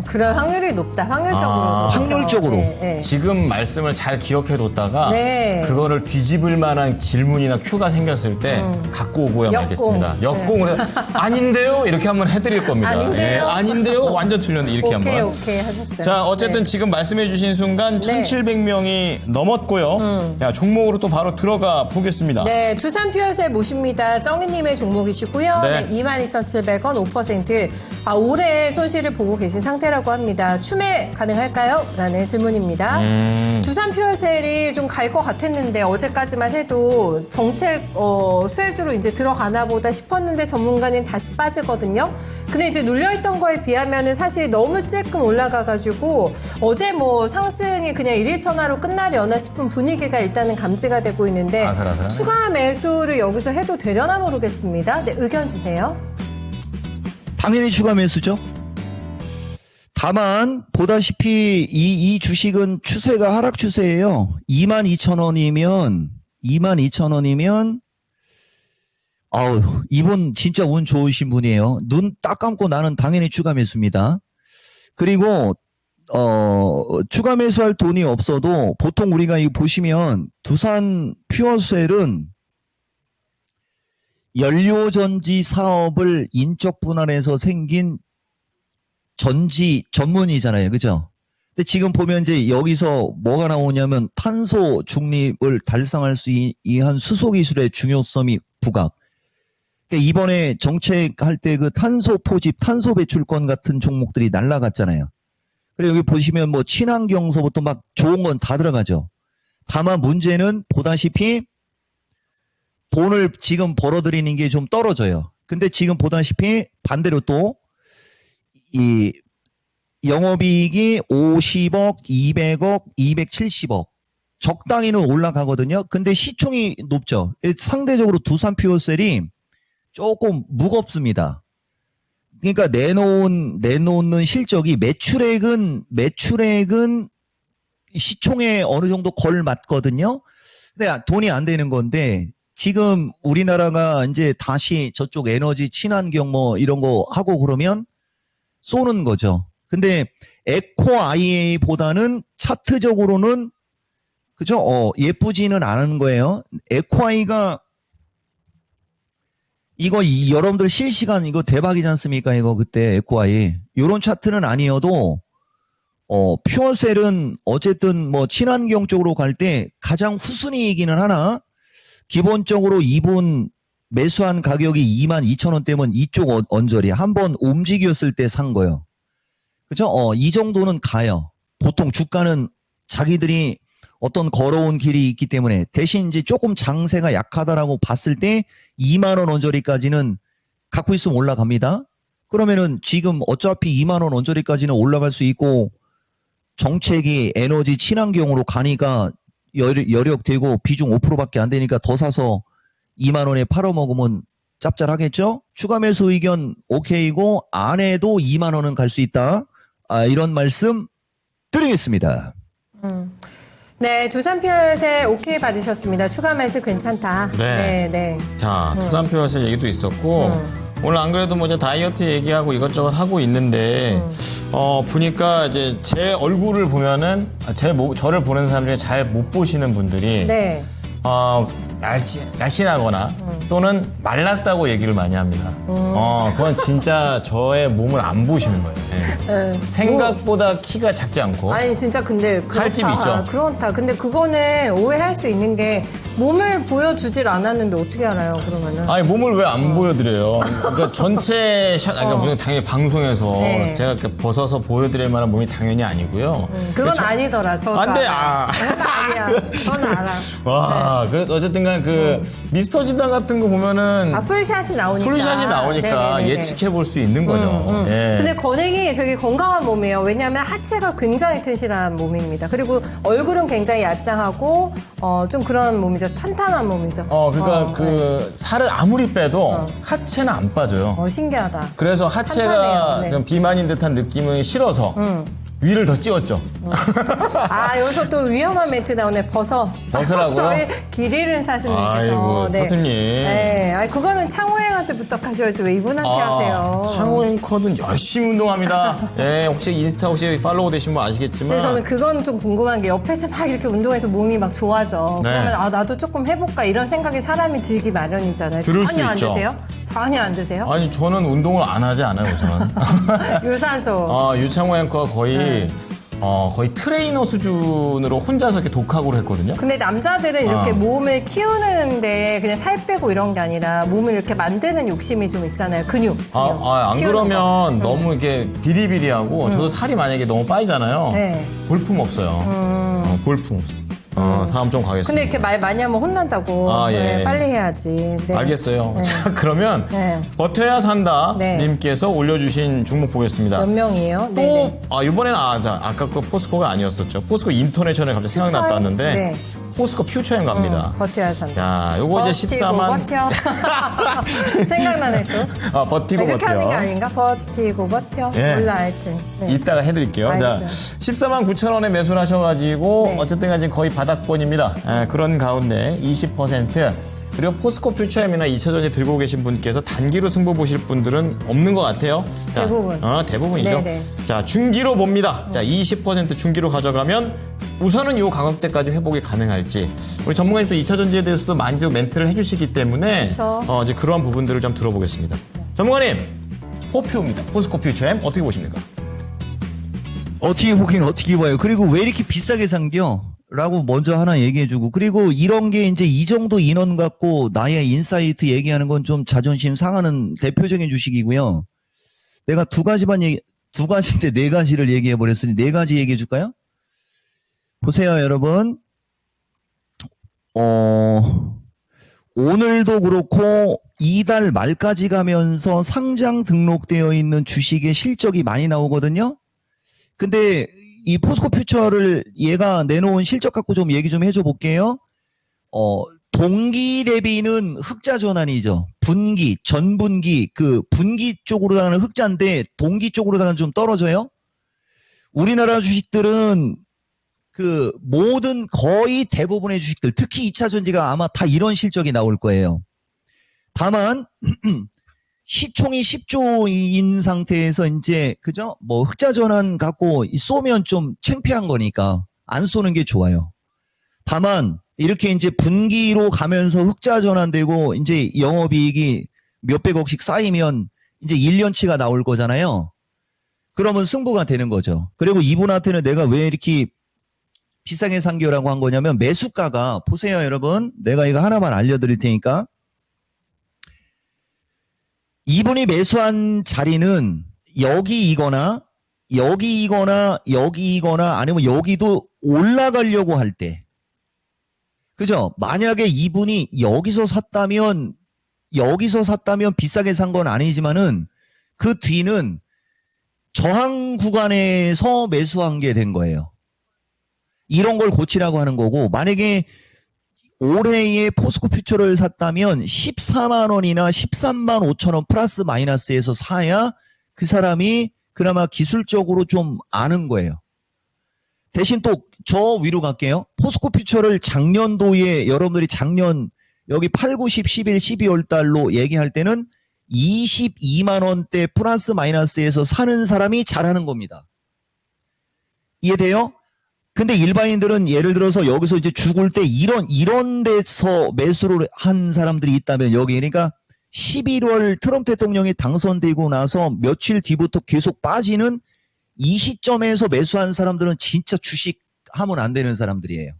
그럴 확률이 높다, 확률적으로. 아, 그렇죠? 확률적으로. 네, 네. 지금 말씀을 잘 기억해뒀다가 네. 그거를 뒤집을 만한 질문이나 큐가 생겼을 때 갖고 오고야 역공. 말겠습니다. 역공을 아닌데요? 이렇게 한번 해드릴 겁니다. 아닌데요? 예, 아닌데요? 완전 틀렸네. 이렇게 오케이, 한번. 오케이 하셨어요. 자, 어쨌든 네. 지금 말씀해주신 순간 네. 1,700명이 넘었고요. 자, 종목으로 또 바로 들어가 보겠습니다. 네, 두산 퓨어셋 모십니다. 정희님의 종목이시고요. 네. 네, 22,700원 5%. 올해 손실을 보고 계신 상태라고 합니다. 추매 가능할까요? 라는 질문입니다. 두산 퓨어셀이 좀 갈 것 같았는데 어제까지만 해도 정책 수혜주로 이제 들어가나 보다 싶었는데 전문가는 다시 빠지거든요. 근데 이제 눌려있던 거에 비하면은 사실 너무 찔끔 올라가가지고 어제 뭐 상승이 그냥 일일천하로 끝나려나 싶은 분위기가 일단은 감지가 되고 있는데 아슬아슬하네. 추가 매수를 여기서 해도 되려나 모르겠습니다. 네, 의견 주세요. 당연히 추가 매수죠. 다만 보다시피 이 주식은 추세가 하락 추세예요. 22,000원이면 아우, 이분 진짜 운 좋으신 분이에요. 눈 딱 감고 나는 당연히 추가 매수입니다. 그리고 추가 매수할 돈이 없어도 보통 우리가 이거 보시면 두산 퓨어셀은 연료전지 사업을 인적 분할해서 생긴 전지 전문이잖아요. 그죠? 근데 지금 보면 이제 여기서 뭐가 나오냐면 탄소 중립을 달성할 수 있는 수소 기술의 중요성이 부각. 그러니까 이번에 정책할 때 그 탄소 포집, 탄소 배출권 같은 종목들이 날라갔잖아요. 그리고 여기 보시면 뭐 친환경서부터 막 좋은 건 다 들어가죠. 다만 문제는 보다시피 돈을 지금 벌어들이는 게 좀 떨어져요. 근데 지금 보다시피 반대로 또 이 영업이익이 50억, 200억, 270억 적당히는 올라가거든요. 근데 시총이 높죠. 상대적으로 두산 퓨어셀이 조금 무겁습니다. 그러니까 내놓는 실적이 매출액은 시총에 어느 정도 걸맞거든요. 근데 돈이 안 되는 건데 지금 우리나라가 이제 다시 저쪽 에너지 친환경 뭐 이런 거 하고 그러면 쏘는 거죠. 근데 에코 IA보다는 차트적으로는 그죠? 예쁘지는 않은 거예요. 에코 I가 이거 여러분들 실시간 이거 대박이지 않습니까? 이거 그때 에코 I 요런 차트는 아니어도 퓨어셀은 어쨌든 뭐 친환경 쪽으로 갈 때 가장 후순위이기는 하나 기본적으로 이분 매수한 가격이 22,000원대면 이쪽 언저리 한번 움직였을 때 산 거예요. 그죠? 이 정도는 가요. 보통 주가는 자기들이 어떤 걸어온 길이 있기 때문에 대신 이제 조금 장세가 약하다라고 봤을 때 2만 원 언저리까지는 갖고 있으면 올라갑니다. 그러면은 지금 어차피 2만 원 언저리까지는 올라갈 수 있고 정책이 에너지 친환경으로 가니까 여력되고 비중 5%밖에 안 되니까 더 사서 2만 원에 팔아먹으면 짭짤하겠죠? 추가 매수 의견 오케이고 안에도 2만 원은 갈 수 있다. 이런 말씀 드리겠습니다. 네, 두산 퓨어셀 오케이 받으셨습니다. 추가 매수 괜찮다. 네. 네. 자, 두산 퓨어셀 얘기도 있었고 오늘 안 그래도 뭐 이제 다이어트 얘기하고 이것저것 하고 있는데 보니까 이제 제 얼굴을 보면은 저를 보는 사람 중에 잘 못 보시는 분들이 네. 날씬하거나 또는 말랐다고 얘기를 많이 합니다. 그건 진짜 저의 몸을 안 보시는 거예요. 네. 생각보다 키가 작지 않고. 아니 진짜 근데 그렇다. 살집 있죠? 그렇다. 근데 그거는 오해할 수 있는 게 몸을 보여주질 않았는데 어떻게 알아요? 그러면은. 아니 몸을 왜 안 보여드려요? 그러니까 전체 그러니까 물론 당연히 방송에서 네. 제가 이렇게 벗어서 보여드릴 만한 몸이 당연히 아니고요. 그건 아니더라. 저도 안 돼. 알아. 그건 아니야. 저는 알아. 와, 그 어쨌든간 그 미스터 진단 같은 거 보면은 풀샷이 나오니까. 풀샷이 나오니까 네네네네. 예측해 볼 수 있는 거죠. 예. 근데 건행이 되게 건강한 몸이에요. 왜냐하면 하체가 굉장히 튼실한 몸입니다. 그리고 얼굴은 굉장히 얄쌍하고 좀 그런 몸이죠. 탄탄한 몸이죠. 그러니까 그 살을 아무리 빼도 하체는 안 빠져요. 신기하다. 그래서 하체가 탄탄해요. 네. 좀 비만인 듯한 느낌이 싫어서 위를 더 찌웠죠. 여기서 또 위험한 멘트 나오네. 벗으라고요? 길이른 사슴님께서. 아이고, 사슴님. 네. 아니, 그거는 창호행한테 부탁하셔야지. 왜 이분한테 하세요? 창호 앵커는 열심히 운동합니다. 예, 혹시 인스타 혹시 팔로우 되신 분 아시겠지만. 근데 저는 그건 좀 궁금한 게 옆에서 막 이렇게 운동해서 몸이 막 좋아져. 네. 그러면 나도 조금 해볼까 이런 생각이 사람이 들기 마련이잖아요. 들을 전혀 수 안 있죠. 드세요? 전혀 안 드세요? 아니, 저는 운동을 안 하지 않아요, 우선. 유산소. 유창호 앵커가 거의 트레이너 수준으로 혼자서 이렇게 독학으로 했거든요. 근데 남자들은 이렇게 몸을 키우는데 그냥 살 빼고 이런 게 아니라 몸을 이렇게 만드는 욕심이 좀 있잖아요. 근육. 안 키우는 그러면 너무 이렇게 비리비리하고 저도 살이 만약에 너무 빠지잖아요. 네. 볼품 없어요. 볼품 없어요. 다음 좀 가겠습니다. 근데 이렇게 말 많이 하면 혼난다고. 예. 네, 빨리 해야지. 네. 알겠어요. 네. 자, 그러면 네. 버텨야 산다 네. 님께서 올려주신 종목 보겠습니다. 몇 명이에요? 또 네네. 이번에는 아까 그 포스코가 아니었었죠. 포스코 인터내셔널 갑자기 생각났다는데 네. 포스코 퓨처행 갑니다. 버텨야 산다. 자, 요거 이제 14만. 버텨. 생각나네 또. 버티고 이렇게 버텨. 하는 게 아닌가? 버티고 버텨. 예. 몰라 하여튼. 네. 이따가 해드릴게요. 자, 알겠어요. 14만 9천 원에 매수를 하셔가지고 네. 어쨌든 지금 거의 바닥권입니다. 그런 가운데 20% 그리고 포스코 퓨처엠이나 2차전지 들고 계신 분께서 단기로 승부 보실 분들은 없는 것 같아요. 자, 대부분. 대부분이죠. 네네. 자, 중기로 봅니다. 자, 20% 중기로 가져가면 우선은 요 가격대까지 회복이 가능할지. 우리 전문가님 또 2차전지에 대해서도 많이 좀 멘트를 해주시기 때문에 그쵸. 이제 그러한 부분들을 좀 들어보겠습니다. 전문가님, 포퓨입니다. 포스코 퓨처엠 어떻게 보십니까? 어떻게 보긴 어떻게 봐요. 그리고 왜 이렇게 비싸게 산겨? 라고 먼저 하나 얘기해주고. 그리고 이런 게 이제 이 정도 인원 갖고 나의 인사이트 얘기하는 건 좀 자존심 상하는 대표적인 주식이고요. 내가 두 가지인데 네 가지를 얘기해버렸으니 네 가지 얘기해줄까요? 보세요, 여러분. 오늘도 그렇고 이달 말까지 가면서 상장 등록되어 있는 주식의 실적이 많이 나오거든요. 근데 이 포스코 퓨처를 얘가 내놓은 실적 갖고 좀 얘기 좀 해줘 볼게요. 동기 대비는 흑자 전환이죠. 분기, 전분기, 그 분기 쪽으로다가는 흑자인데 동기 쪽으로다가는 좀 떨어져요. 우리나라 주식들은 그 모든 거의 대부분의 주식들, 특히 2차 전지가 아마 다 이런 실적이 나올 거예요. 다만 시총이 10조인 상태에서 이제 그죠? 뭐 흑자 전환 갖고 쏘면 좀 창피한 거니까 안 쏘는 게 좋아요. 다만 이렇게 이제 분기로 가면서 흑자 전환되고 이제 영업이익이 몇백억씩 쌓이면 이제 1년치가 나올 거잖아요. 그러면 승부가 되는 거죠. 그리고 이분한테는 내가 왜 이렇게 비싸게 산겨라고 한 거냐면 매수가가 보세요, 여러분. 내가 이거 하나만 알려드릴 테니까. 이분이 매수한 자리는 여기이거나 아니면 여기도 올라가려고 할 때. 그죠? 만약에 이분이 여기서 샀다면 비싸게 산 건 아니지만은 그 뒤는 저항 구간에서 매수한 게 된 거예요. 이런 걸 고치라고 하는 거고, 만약에 올해에 포스코 퓨처를 샀다면 14만 원이나 13만 5천 원 플러스 마이너스에서 사야 그 사람이 그나마 기술적으로 좀 아는 거예요. 대신 또 저 위로 갈게요. 포스코 퓨처를 작년도에 여러분들이 작년 여기 8, 9, 10, 11, 12월 달로 얘기할 때는 22만 원대 플러스 마이너스에서 사는 사람이 잘하는 겁니다. 이해돼요? 근데 일반인들은 예를 들어서 여기서 이제 죽을 때 이런 데서 매수를 한 사람들이 있다면 여기 그러니까 11월 트럼프 대통령이 당선되고 나서 며칠 뒤부터 계속 빠지는 이 시점에서 매수한 사람들은 진짜 주식 하면 안 되는 사람들이에요.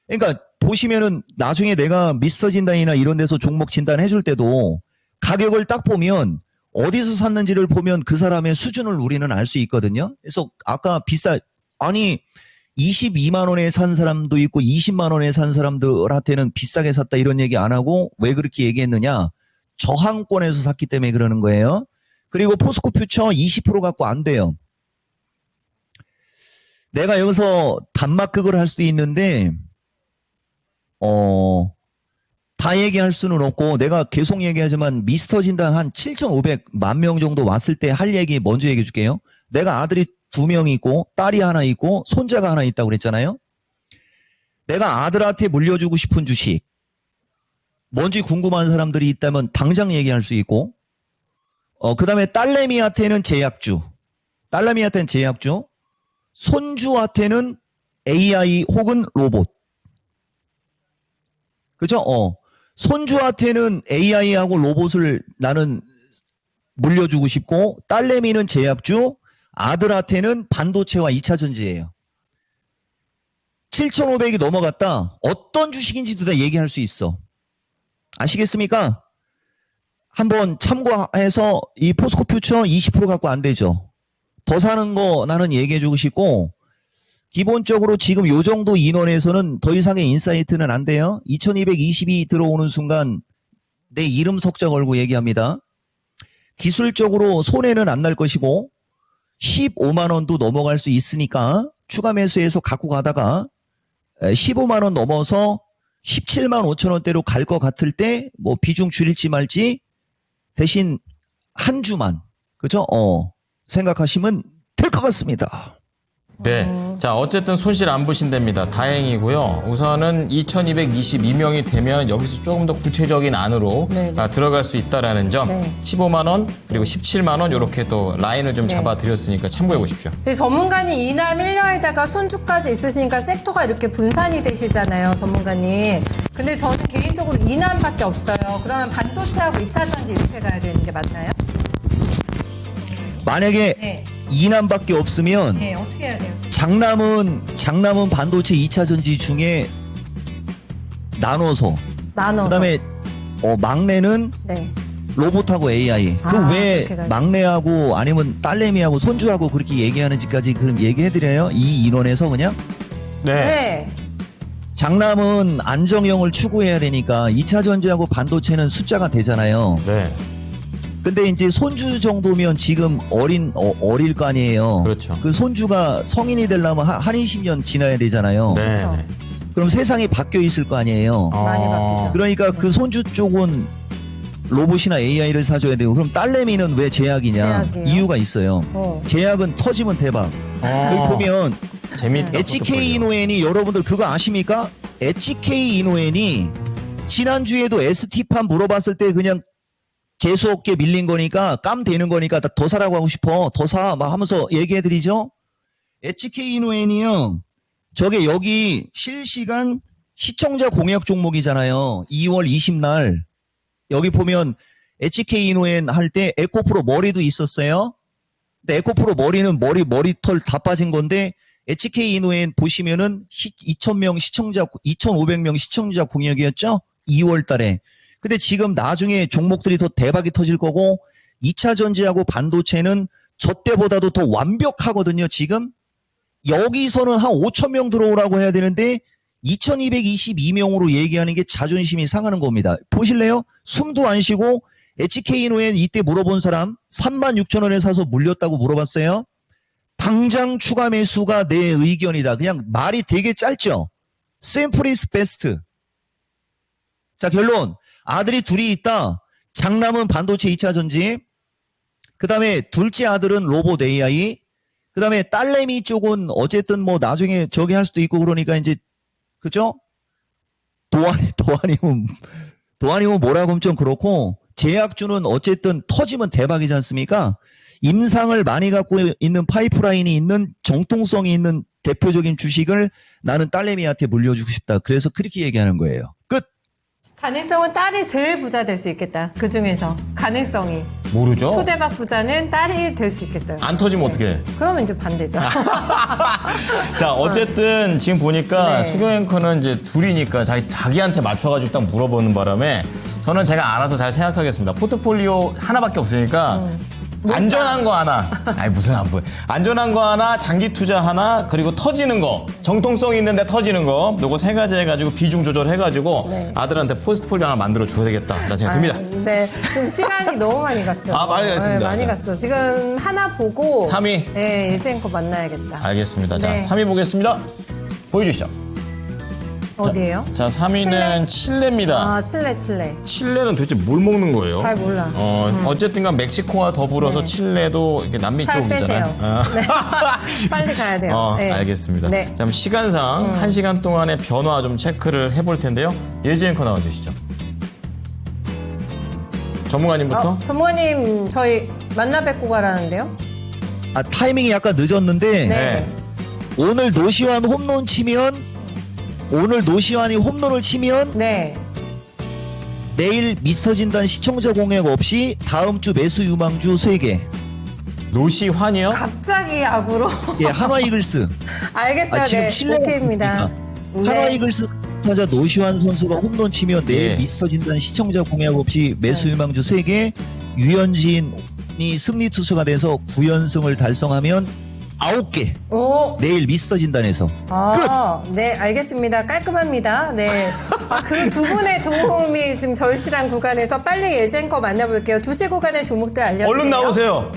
그러니까 보시면은 나중에 내가 미스터 진단이나 이런 데서 종목 진단 해줄 때도 가격을 딱 보면 어디서 샀는지를 보면 그 사람의 수준을 우리는 알 수 있거든요. 그래서 아까 22만 원에 산 사람도 있고 20만 원에 산 사람들한테는 비싸게 샀다 이런 얘기 안 하고 왜 그렇게 얘기했느냐. 저항권에서 샀기 때문에 그러는 거예요. 그리고 포스코 퓨처 20% 갖고 안 돼요. 내가 여기서 단막극을 할 수도 있는데 다 얘기할 수는 없고 내가 계속 얘기하지만 미스터 진단 한 7,500만 명 정도 왔을 때 할 얘기 먼저 얘기해 줄게요. 내가 아들이 2명 있고 딸이 하나 있고 손자가 하나 있다고 그랬잖아요. 내가 아들한테 물려주고 싶은 주식 뭔지 궁금한 사람들이 있다면 당장 얘기할 수 있고 그 다음에 딸내미한테는 제약주 손주한테는 AI 혹은 로봇 그죠? 손주한테는 AI하고 로봇을 나는 물려주고 싶고 딸내미는 제약주 아들한테는 반도체와 2차 전지예요. 7,500이 넘어갔다. 어떤 주식인지도 다 얘기할 수 있어. 아시겠습니까? 한번 참고해서 이 포스코 퓨처 20% 갖고 안 되죠. 더 사는 거 나는 얘기해주고 싶고 기본적으로 지금 요 정도 인원에서는 더 이상의 인사이트는 안 돼요. 2220이 들어오는 순간 내 이름 석자 걸고 얘기합니다. 기술적으로 손해는 안 날 것이고 15만 원도 넘어갈 수 있으니까 추가 매수해서 갖고 가다가 15만 원 넘어서 17만 5천 원대로 갈 것 같을 때 뭐 비중 줄일지 말지 대신 한 주만 그죠? 생각하시면 될 것 같습니다. 네. 자, 어쨌든 손실 안 보신답니다. 다행이고요. 우선은 2222명이 되면 여기서 조금 더 구체적인 안으로 네, 네. 들어갈 수 있다라는 점. 네. 15만원, 그리고 17만원, 이렇게 또 라인을 좀 네. 잡아드렸으니까 참고해 보십시오. 근데 전문가님 이남 1녀에다가 손주까지 있으시니까 섹터가 이렇게 분산이 되시잖아요, 전문가님. 근데 저는 개인적으로 이남밖에 없어요. 그러면 반도체하고 2차 전지 이렇게 가야 되는 게 맞나요? 만약에 네. 2남밖에 없으면 네, 어떻게 해야 돼요? 장남은 반도체 2차 전지 중에 나눠서 그다음에 막내는 네. 로봇하고 AI. 아, 그 왜 그렇게 가요? 막내하고 아니면 딸내미하고 손주하고 그렇게 얘기하는지까지 그럼 얘기해드려요? 이 인원에서 그냥? 네. 장남은 안정형을 추구해야 되니까 2차 전지하고 반도체는 숫자가 되잖아요. 네. 근데 이제 손주 정도면 지금 어릴 거 아니에요. 그렇죠. 그 손주가 성인이 되려면 한 20년 지나야 되잖아요. 네. 그렇죠. 네. 그럼 세상이 바뀌어 있을 거 아니에요. 많이 바뀌죠. 그러니까 그 손주 쪽은 로봇이나 AI를 사줘야 되고 그럼 딸내미는 왜 제약이냐? 제약이에요? 이유가 있어요. 제약은 터지면 대박. 여기 보면 재밌다. HK 이노엔이 여러분들 그거 아십니까? HK 이노엔이 지난주에도 ST판 물어봤을 때 그냥 재수없게 밀린 거니까 깜 되는 거니까 더 사라고 하고 싶어. 더 사. 막 하면서 얘기해드리죠. HK 이노엔이요. 저게 여기 실시간 시청자 공약 종목이잖아요. 2월 20날. 여기 보면 HK 이노엔 할 때 에코프로 머리도 있었어요. 근데 에코프로 머리는 머리털 다 빠진 건데 HK 이노엔 보시면은 2,000명 시청자, 2,500명 시청자 공약이었죠? 2월 달에. 근데 지금 나중에 종목들이 더 대박이 터질 거고 2차 전지하고 반도체는 저 때보다도 더 완벽하거든요, 지금. 여기서는 한 5,000명 들어오라고 해야 되는데 2,222명으로 얘기하는 게 자존심이 상하는 겁니다. 보실래요? 숨도 안 쉬고 HK노엔 이때 물어본 사람 36,000원에 사서 물렸다고 물어봤어요. 당장 추가 매수가 내 의견이다. 그냥 말이 되게 짧죠. 샘플 이스 베스트. 자, 결론. 아들이 둘이 있다. 장남은 반도체 2차 전지. 그 다음에 둘째 아들은 로봇 AI. 그 다음에 딸내미 쪽은 어쨌든 뭐 나중에 저기 할 수도 있고 그러니까 이제 그죠? 도안이면 뭐라고 하면 좀 그렇고 제약주는 어쨌든 터지면 대박이지 않습니까? 임상을 많이 갖고 있는 파이프라인이 있는 정통성이 있는 대표적인 주식을 나는 딸내미한테 물려주고 싶다. 그래서 그렇게 얘기하는 거예요. 끝. 가능성은 딸이 제일 부자 될 수 있겠다. 그 중에서 가능성이. 모르죠. 초대박 부자는 딸이 될 수 있겠어요. 안 터지면 어떡해. 그러면 이제 반대죠. 자, 어쨌든 지금 보니까 네. 수경 앵커는 이제 둘이니까 자기한테 맞춰가지고 딱 물어보는 바람에 저는 제가 알아서 잘 생각하겠습니다. 포트폴리오 하나밖에 없으니까 안전한 거 하나. 아니, 무슨 안 보여. 안전한 거 하나, 장기 투자 하나, 그리고 터지는 거. 정통성 있는데 터지는 거. 요거 세 가지 해가지고 비중 조절해가지고 네. 아들한테 포트폴리오 하나 만들어줘야 되겠다. 라는 생각이 듭니다. 네, 지금 시간이 너무 많이 갔어요. 아, 많이 갔습니다. 네, 많이 갔어. 지금 하나 보고 3위. 네, 예전거 만나야겠다. 알겠습니다. 자, 네. 3위 보겠습니다. 보여주시죠. 어디예요? 자, 3위는 칠레입니다. 아, 칠레. 칠레는 도대체 뭘 먹는 거예요? 잘 몰라. 어쨌든 간 멕시코와 더불어서 네. 칠레도 이렇게 남미 살 쪽이잖아요. 빼세요. 네. 빨리 가야 돼요. 네. 알겠습니다. 네. 자, 그럼 시간상 1시간 동안의 변화 좀 체크를 해볼 텐데요. 예지 앵커 나와주시죠. 전문가님부터. 전문가님, 저희 만나 뵙고 가라는데요? 아, 타이밍이 약간 늦었는데 네. 오늘 노시환 홈런 치면 오늘 노시환이 홈런을 치면 네. 내일 미스터 진단 시청자 공약 없이 다음 주 매수 유망주 3개. 노시환이요? 갑자기 야구로. 예, 한화 이글스. 알겠어요. 지금 네. 실내가 오케이입니다. 한화 네. 이글스 타자 노시환 선수가 홈런 치면 내일 예. 미스터 진단 시청자 공약 없이 매수 네. 유망주 3개. 유현진이 승리 투수가 돼서 9연승을 달성하면 9개. 오. 내일 미스터 진단에서. 아, 네, 알겠습니다. 깔끔합니다. 네. 그 두 분의 도움이 지금 절실한 구간에서 빨리 예전거 만나볼게요. 2시 구간의 종목들 알려주세요. 얼른 나오세요.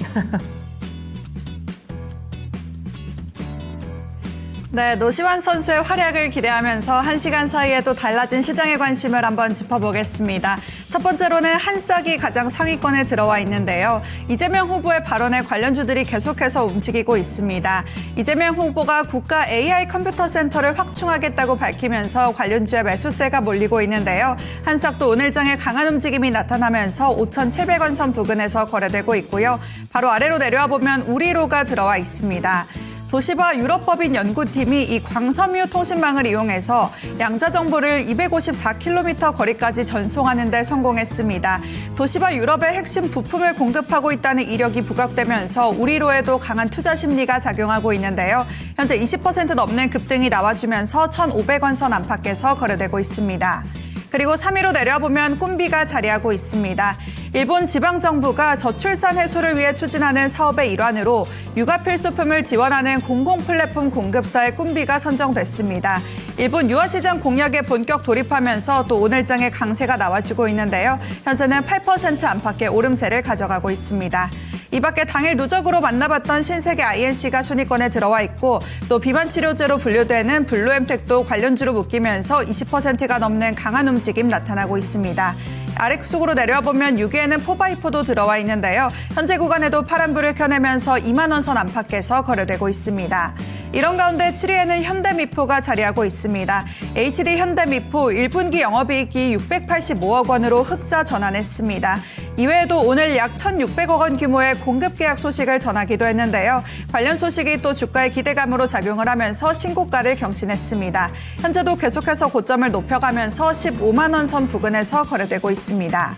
네, 노시환 선수의 활약을 기대하면서 1시간 사이에 또 달라진 시장의 관심을 한번 짚어보겠습니다. 첫 번째로는 한싹이 가장 상위권에 들어와 있는데요. 이재명 후보의 발언에 관련주들이 계속해서 움직이고 있습니다. 이재명 후보가 국가 AI 컴퓨터 센터를 확충하겠다고 밝히면서 관련주에 매수세가 몰리고 있는데요. 한싹도 오늘장에 강한 움직임이 나타나면서 5,700원 선 부근에서 거래되고 있고요. 바로 아래로 내려와 보면 우리로가 들어와 있습니다. 도시바 유럽법인 연구팀이 이 광섬유 통신망을 이용해서 양자 정보를 254km 거리까지 전송하는 데 성공했습니다. 도시바 유럽의 핵심 부품을 공급하고 있다는 이력이 부각되면서 우리로에도 강한 투자 심리가 작용하고 있는데요. 현재 20% 넘는 급등이 나와주면서 1,500원 선 안팎에서 거래되고 있습니다. 그리고 3위로 내려보면 꿈비가 자리하고 있습니다. 일본 지방정부가 저출산 해소를 위해 추진하는 사업의 일환으로 육아 필수품을 지원하는 공공 플랫폼 공급사의 꿈비가 선정됐습니다. 일본 유아시장 공략에 본격 돌입하면서 또 오늘장에 강세가 나와주고 있는데요. 현재는 8% 안팎의 오름세를 가져가고 있습니다. 이 밖에 당일 누적으로 만나봤던 신세계 INC가 순위권에 들어와 있고 또 비만 치료제로 분류되는 블루엠텍도 관련주로 묶이면서 20%가 넘는 강한 움직임 나타나고 있습니다. 아래쪽으로 내려보면 6위에는 포바이포도 들어와 있는데요. 현재 구간에도 파란불을 켜내면서 2만 원 선 안팎에서 거래되고 있습니다. 이런 가운데 7위에는 현대미포가 자리하고 있습니다. HD 현대미포 1분기 영업이익이 685억 원으로 흑자 전환했습니다. 이외에도 오늘 약 1,600억 원 규모의 공급 계약 소식을 전하기도 했는데요. 관련 소식이 또 주가의 기대감으로 작용을 하면서 신고가를 경신했습니다. 현재도 계속해서 고점을 높여가면서 15만 원 선 부근에서 거래되고 있습니다.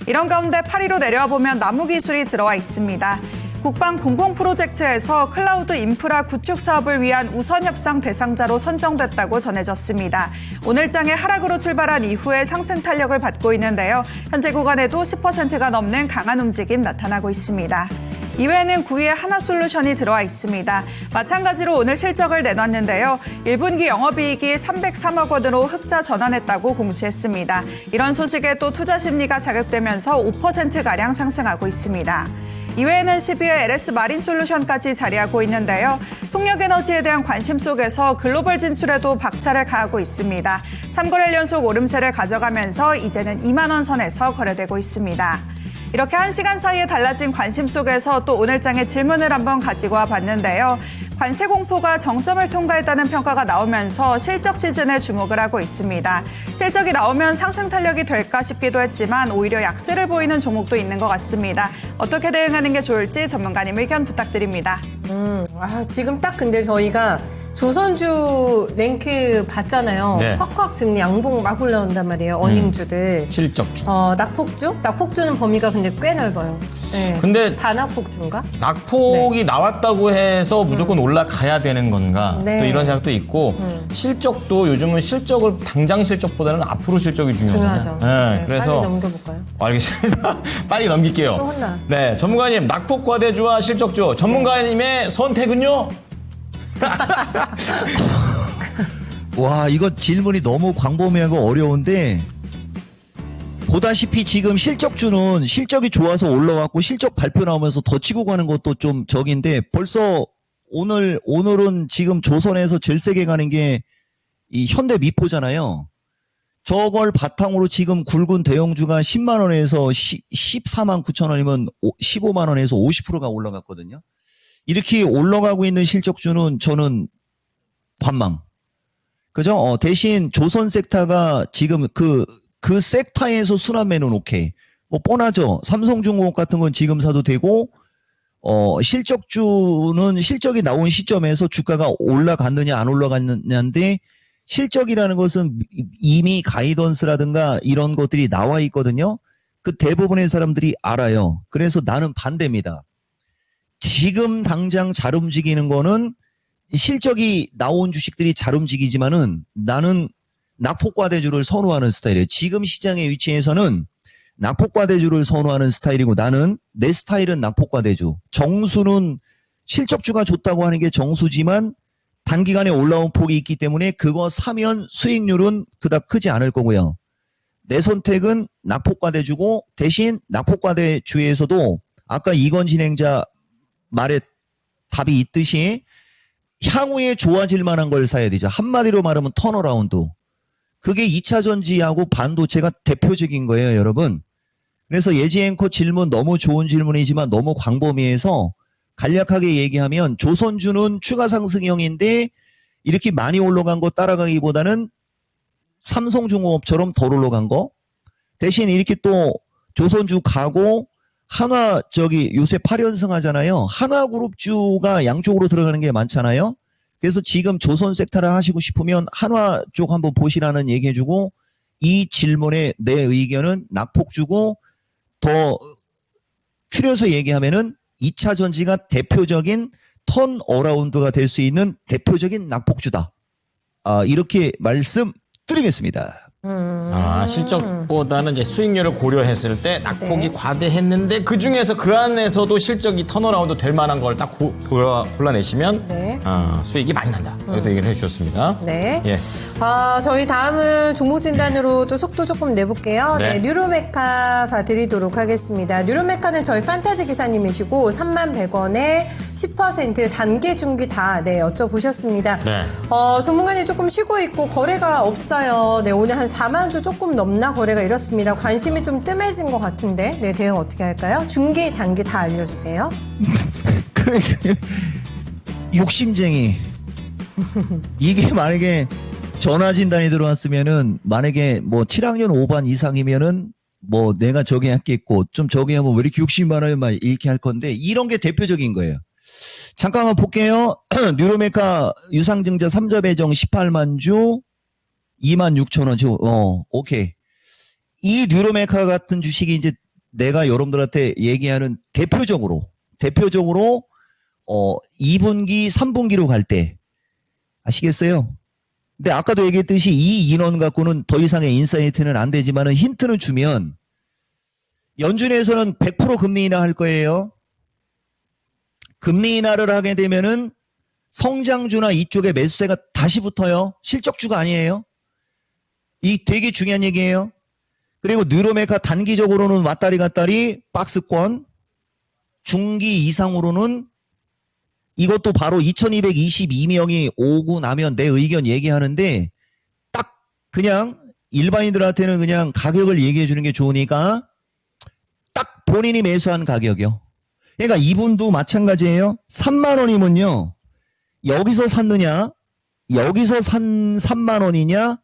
이런 가운데 8위로 내려와 보면 나무기술이 들어와 있습니다. 국방 공공 프로젝트에서 클라우드 인프라 구축 사업을 위한 우선 협상 대상자로 선정됐다고 전해졌습니다. 오늘장에 하락으로 출발한 이후에 상승 탄력을 받고 있는데요. 현재 구간에도 10%가 넘는 강한 움직임 나타나고 있습니다. 이외에는 9위에 하나솔루션이 들어와 있습니다. 마찬가지로 오늘 실적을 내놨는데요. 1분기 영업이익이 303억 원으로 흑자 전환했다고 공시했습니다. 이런 소식에 또 투자 심리가 자극되면서 5%가량 상승하고 있습니다. 이외에는 10위에 LS 마린솔루션까지 자리하고 있는데요. 풍력에너지에 대한 관심 속에서 글로벌 진출에도 박차를 가하고 있습니다. 3거래일 연속 오름세를 가져가면서 이제는 2만 원 선에서 거래되고 있습니다. 이렇게 1시간 사이에 달라진 관심 속에서 또 오늘장의 질문을 한번 가지고 와봤는데요. 관세 공포가 정점을 통과했다는 평가가 나오면서 실적 시즌에 주목을 하고 있습니다. 실적이 나오면 상승 탄력이 될까 싶기도 했지만 오히려 약세를 보이는 종목도 있는 것 같습니다. 어떻게 대응하는 게 좋을지 전문가님 의견 부탁드립니다. 지금 딱 근데 저희가 조선주 랭크 봤잖아요. 네. 콱콱 지금 양봉 막 올라온단 말이에요. 어닝주들. 실적주. 낙폭주? 낙폭주는 범위가 근데 꽤 넓어요. 네. 근데 다낙폭주인가? 낙폭이 나왔다고 해서 무조건 올라가야 되는 건가? 네. 또 이런 생각도 있고 실적도 요즘은 실적을 당장 실적보다는 앞으로 실적이 중요하잖아요. 중요하죠. 네, 네, 그래서 빨리 넘겨볼까요? 알겠습니다. 빨리 넘길게요. 또 혼나. 네, 전문가님 낙폭 과대주와 실적주. 전문가님의 선택은요? 와, 이거 질문이 너무 광범위하고 어려운데, 보다시피 지금 실적주는 실적이 좋아서 올라왔고 실적 발표 나오면서 더 치고 가는 것도 좀 적인데, 벌써 오늘은 지금 조선에서 제일 세게 가는 게 이 현대미포잖아요. 저걸 바탕으로 지금 굵은 대형주가 10만 원에서 14만 9천 원이면 15만 원에서 50%가 올라갔거든요. 이렇게 올라가고 있는 실적주는 저는 관망. 그죠? 대신 조선 섹터가 지금 그 섹터에서 순환매는 오케이. 뭐 뻔하죠. 삼성중공업 같은 건 지금 사도 되고, 실적주는 실적이 나온 시점에서 주가가 올라갔느냐 안 올라갔느냐인데, 실적이라는 것은 이미 가이던스라든가 이런 것들이 나와 있거든요. 그 대부분의 사람들이 알아요. 그래서 나는 반대입니다. 지금 당장 잘 움직이는 거는 실적이 나온 주식들이 잘 움직이지만은 나는 낙폭과대주를 선호하는 스타일이에요. 지금 시장의 위치에서는 낙폭과대주를 선호하는 스타일이고 나는 내 스타일은 낙폭과대주. 정수는 실적주가 좋다고 하는 게 정수지만 단기간에 올라온 폭이 있기 때문에 그거 사면 수익률은 그닥 크지 않을 거고요. 내 선택은 낙폭과대주고 대신 낙폭과대주에서도 아까 이건 진행자 말에 답이 있듯이 향후에 좋아질 만한 걸 사야 되죠. 한마디로 말하면 턴어라운드. 그게 2차 전지하고 반도체가 대표적인 거예요, 여러분. 그래서 예지 앵커 질문 너무 좋은 질문이지만 너무 광범위해서 간략하게 얘기하면 조선주는 추가 상승형인데 이렇게 많이 올라간 거 따라가기보다는 삼성중공업처럼 덜 올라간 거 대신 이렇게 또 조선주 가고 한화 요새 8연승 하잖아요. 한화그룹주가 양쪽으로 들어가는 게 많잖아요. 그래서 지금 조선 섹터를 하시고 싶으면 한화 쪽 한번 보시라는 얘기해주고 이 질문에 내 의견은 낙폭주고 더 추려서 얘기하면은 2차 전지가 대표적인 턴 어라운드가 될 수 있는 대표적인 낙폭주다. 이렇게 말씀드리겠습니다. 실적보다는 이제 수익률을 고려했을 때 낙폭이 네. 과대했는데 그 중에서 그 안에서도 실적이 턴어라운드 될 만한 걸 딱 골라내시면 네. 수익이 많이 난다. 이것도 얘기를 해주셨습니다. 네. 예. 저희 다음은 종목 진단으로 또 속도 조금 내볼게요. 네. 네. 뉴로메카 봐드리도록 하겠습니다. 뉴로메카는 저희 판타지 기사님이시고 31,100원에 10% 단기 중기 다 여쭤보셨습니다. 네. 전문가님 조금 쉬고 있고 거래가 없어요. 네, 오늘 한 4만 주 조금 넘나 거래가 이렇습니다. 관심이 좀 뜸해진 것 같은데 네, 대응 어떻게 할까요? 중기, 단기 다 알려주세요. 욕심쟁이. 이게 만약에 전화진단이 들어왔으면은 만약에 뭐 7학년 5반 이상이면은 뭐 내가 저기 했겠고 좀 저기 하면 왜 이렇게 욕심 많아요 막 이렇게 할 건데 이런 게 대표적인 거예요. 잠깐만 볼게요. 뉴로메카 유상증자 3자 배정 18만 주 26,000원 지금 오케이. 이 뉴로메카 같은 주식이 이제 내가 여러분들한테 얘기하는 대표적으로 2분기 3분기로 갈 때 아시겠어요? 근데 아까도 얘기했듯이 이 인원 갖고는 더 이상의 인사이트는 안 되지만은 힌트는 주면 연준에서는 100% 금리 인하 할 거예요. 금리 인하를 하게 되면은 성장주나 이쪽에 매수세가 다시 붙어요. 실적주가 아니에요. 이 되게 중요한 얘기예요. 그리고 뉴로메카 단기적으로는 왔다리 갔다리 박스권, 중기 이상으로는 이것도 바로 2222명이 오고 나면 내 의견 얘기하는데 딱 그냥 일반인들한테는 그냥 가격을 얘기해 주는 게 좋으니까 딱 본인이 매수한 가격이요. 그러니까 이분도 마찬가지예요. 3만 원이면요. 여기서 샀느냐, 여기서 산 3만 원이냐,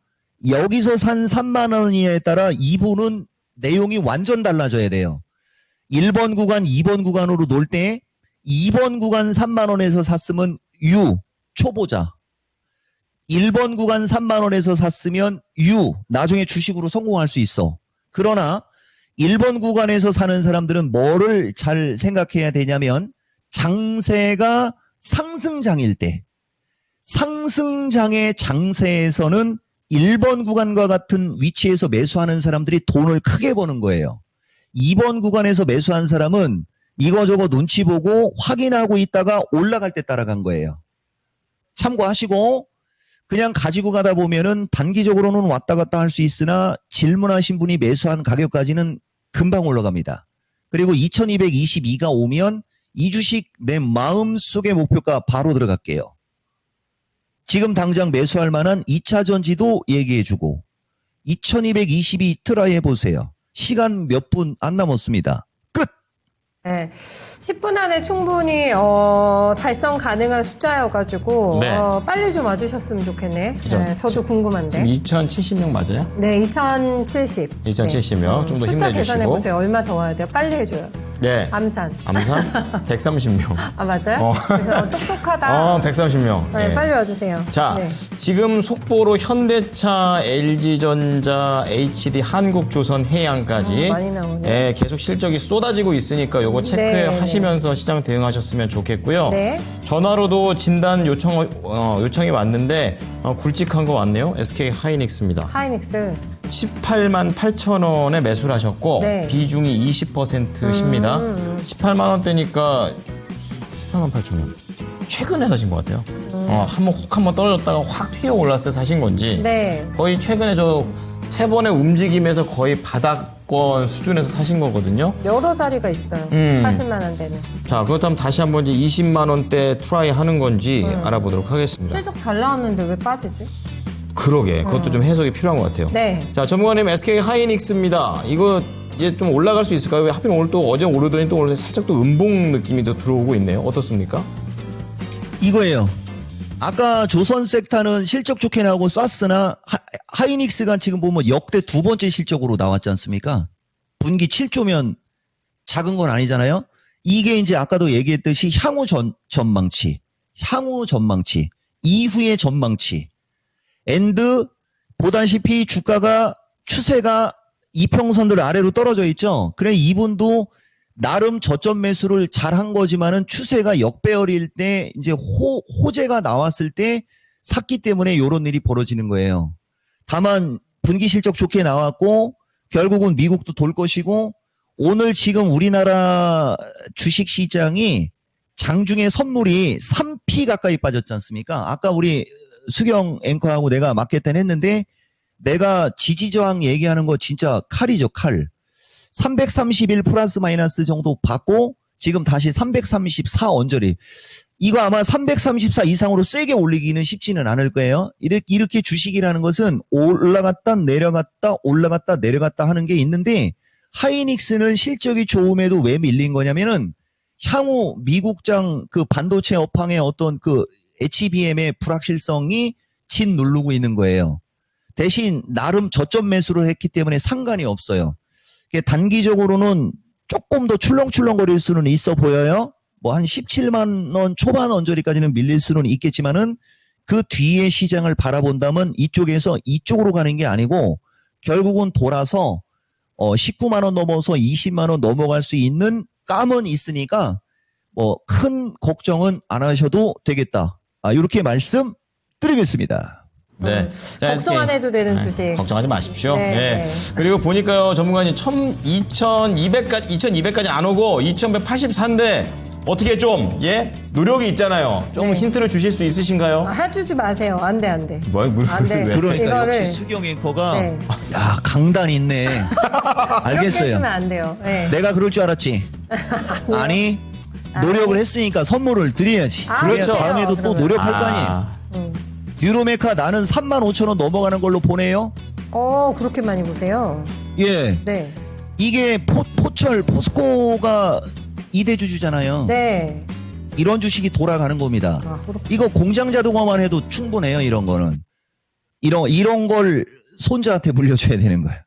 여기서 산 3만 원이냐에 따라 이분은 내용이 완전 달라져야 돼요. 1번 구간, 2번 구간으로 놀 때 2번 구간 3만 원에서 샀으면 U, 초보자. 1번 구간 3만 원에서 샀으면 U, 나중에 주식으로 성공할 수 있어. 그러나 1번 구간에서 사는 사람들은 뭐를 잘 생각해야 되냐면 장세가 상승장일 때 상승장의 장세에서는 1번 구간과 같은 위치에서 매수하는 사람들이 돈을 크게 버는 거예요. 2번 구간에서 매수한 사람은 이거저거 눈치 보고 확인하고 있다가 올라갈 때 따라간 거예요. 참고하시고 그냥 가지고 가다 보면은 단기적으로는 왔다 갔다 할 수 있으나 질문하신 분이 매수한 가격까지는 금방 올라갑니다. 그리고 2222가 오면 이 주식 내 마음속의 목표가 바로 들어갈게요. 지금 당장 매수할 만한 2차 전지도 얘기해주고 2222 트라이 해보세요. 시간 몇 분 안 남았습니다. 끝! 네, 10분 안에 충분히 달성 가능한 숫자여가지고 네. 빨리 좀 와주셨으면 좋겠네. 그죠. 네, 저도 궁금한데. 지금 2070명 맞아요? 네, 2070. 2070명. 좀 더 숫자 힘내주시고. 계산해보세요. 얼마 더 와야 돼요? 빨리 해줘요. 네. 암산. 암산 130명. 맞아요? 그래서 똑똑하다. 130명. 네, 예. 빨리 와주세요. 자, 네. 지금 속보로 현대차, LG전자, HD, 한국조선, 해양까지 많이 나오네. 예, 계속 실적이 쏟아지고 있으니까 요거 체크하시면서 시장 대응하셨으면 좋겠고요. 네. 전화로도 진단 요청이 왔는데 굵직한 거 왔네요. SK 하이닉스입니다. 하이닉스. 18만 8천 원에 매수를 하셨고 네. 비중이 20%십니다. 18만 원대니까 18만 8천 원. 최근에 사신 것 같아요. 한번 떨어졌다가 확 튀어 올랐을 때 사신 건지 네. 거의 최근에 저 세 번의 움직임에서 거의 바닥 저작권 수준에서 사신 거거든요. 여러 자리가 있어요. 사실 만한 데는. 자, 그렇다면 다시 한번 이제 20만 원대 트라이 하는 건지 알아보도록 하겠습니다. 실적 잘 나왔는데 왜 빠지지? 그러게, 그것도 좀 해석이 필요한 것 같아요. 네. 자, 전문가님 SK 하이닉스입니다. 이거 이제 좀 올라갈 수 있을까요? 왜 하필 오늘 또 어제 오르더니 또 오늘 살짝 또 음봉 느낌이 또 들어오고 있네요. 어떻습니까? 이거예요. 아까 조선섹타는 실적 좋게 나오고 쐈으나 하이닉스가 지금 보면 역대 두 번째 실적으로 나왔지 않습니까? 분기 7조면 작은 건 아니잖아요. 이게 이제 아까도 얘기했듯이 전망치, 이후의 전망치. 앤드 보다시피 주가가 추세가 이평선들 아래로 떨어져 있죠. 그래 이분도 나름 저점 매수를 잘한 거지만은 추세가 역배열일 때 이제 호재가 나왔을 때 샀기 때문에 이런 일이 벌어지는 거예요. 다만 분기 실적 좋게 나왔고 결국은 미국도 돌 것이고 오늘 지금 우리나라 주식 시장이 장중에 선물이 3p 가까이 빠졌지 않습니까? 아까 우리 수경 앵커하고 내가 마케팅 했는데 내가 지지저항 얘기하는 거 진짜 칼이죠, 칼. 331 플러스 마이너스 정도 받고 지금 다시 334 언저리. 이거 아마 334 이상으로 세게 올리기는 쉽지는 않을 거예요. 이렇게 주식이라는 것은 올라갔다 내려갔다 올라갔다 내려갔다 하는 게 있는데 하이닉스는 실적이 좋음에도 왜 밀린 거냐면은 향후 미국장 그 반도체 업황의 어떤 그 HBM의 불확실성이 짓누르고 있는 거예요. 대신 나름 저점 매수를 했기 때문에 상관이 없어요. 단기적으로는 조금 더 출렁출렁거릴 수는 있어 보여요. 뭐 한 17만 원 초반 언저리까지는 밀릴 수는 있겠지만은 그 뒤에 시장을 바라본다면 이쪽에서 이쪽으로 가는 게 아니고 결국은 돌아서 19만 원 넘어서 20만 원 넘어갈 수 있는 감은 있으니까 뭐 큰 걱정은 안 하셔도 되겠다. 이렇게 말씀드리겠습니다. 네. 자, 걱정 안 SK. 해도 되는 주식. 걱정하지 마십시오. 네. 네. 그리고 보니까요, 전문가님 2200까지 안 오고 2184인데 어떻게 좀, 노력이 있잖아요. 좀 네. 힌트를 주실 수 있으신가요? 해주지 마세요. 안 돼, 안 돼. 뭐야, 안 돼. 왜? 그러니까 이거를- 역시 수경 앵커가 네. 야 강단 있네. 그렇게 알겠어요. 해주면 안 돼요. 네. 내가 그럴 줄 알았지. 아니 노력을 했으니까 선물을 드려야지. 그래야 그렇죠. 다음에도 또 그러면. 노력할 거 아니에요. 유로메카 나는 35,000원 넘어가는 걸로 보내요. 그렇게 많이 보세요. 예. 네. 이게 포스코가 이대주주잖아요. 네. 이런 주식이 돌아가는 겁니다. 그렇구나. 이거 공장 자동화만 해도 충분해요. 이런 거는. 이런 걸 손자한테 물려줘야 되는 거예요.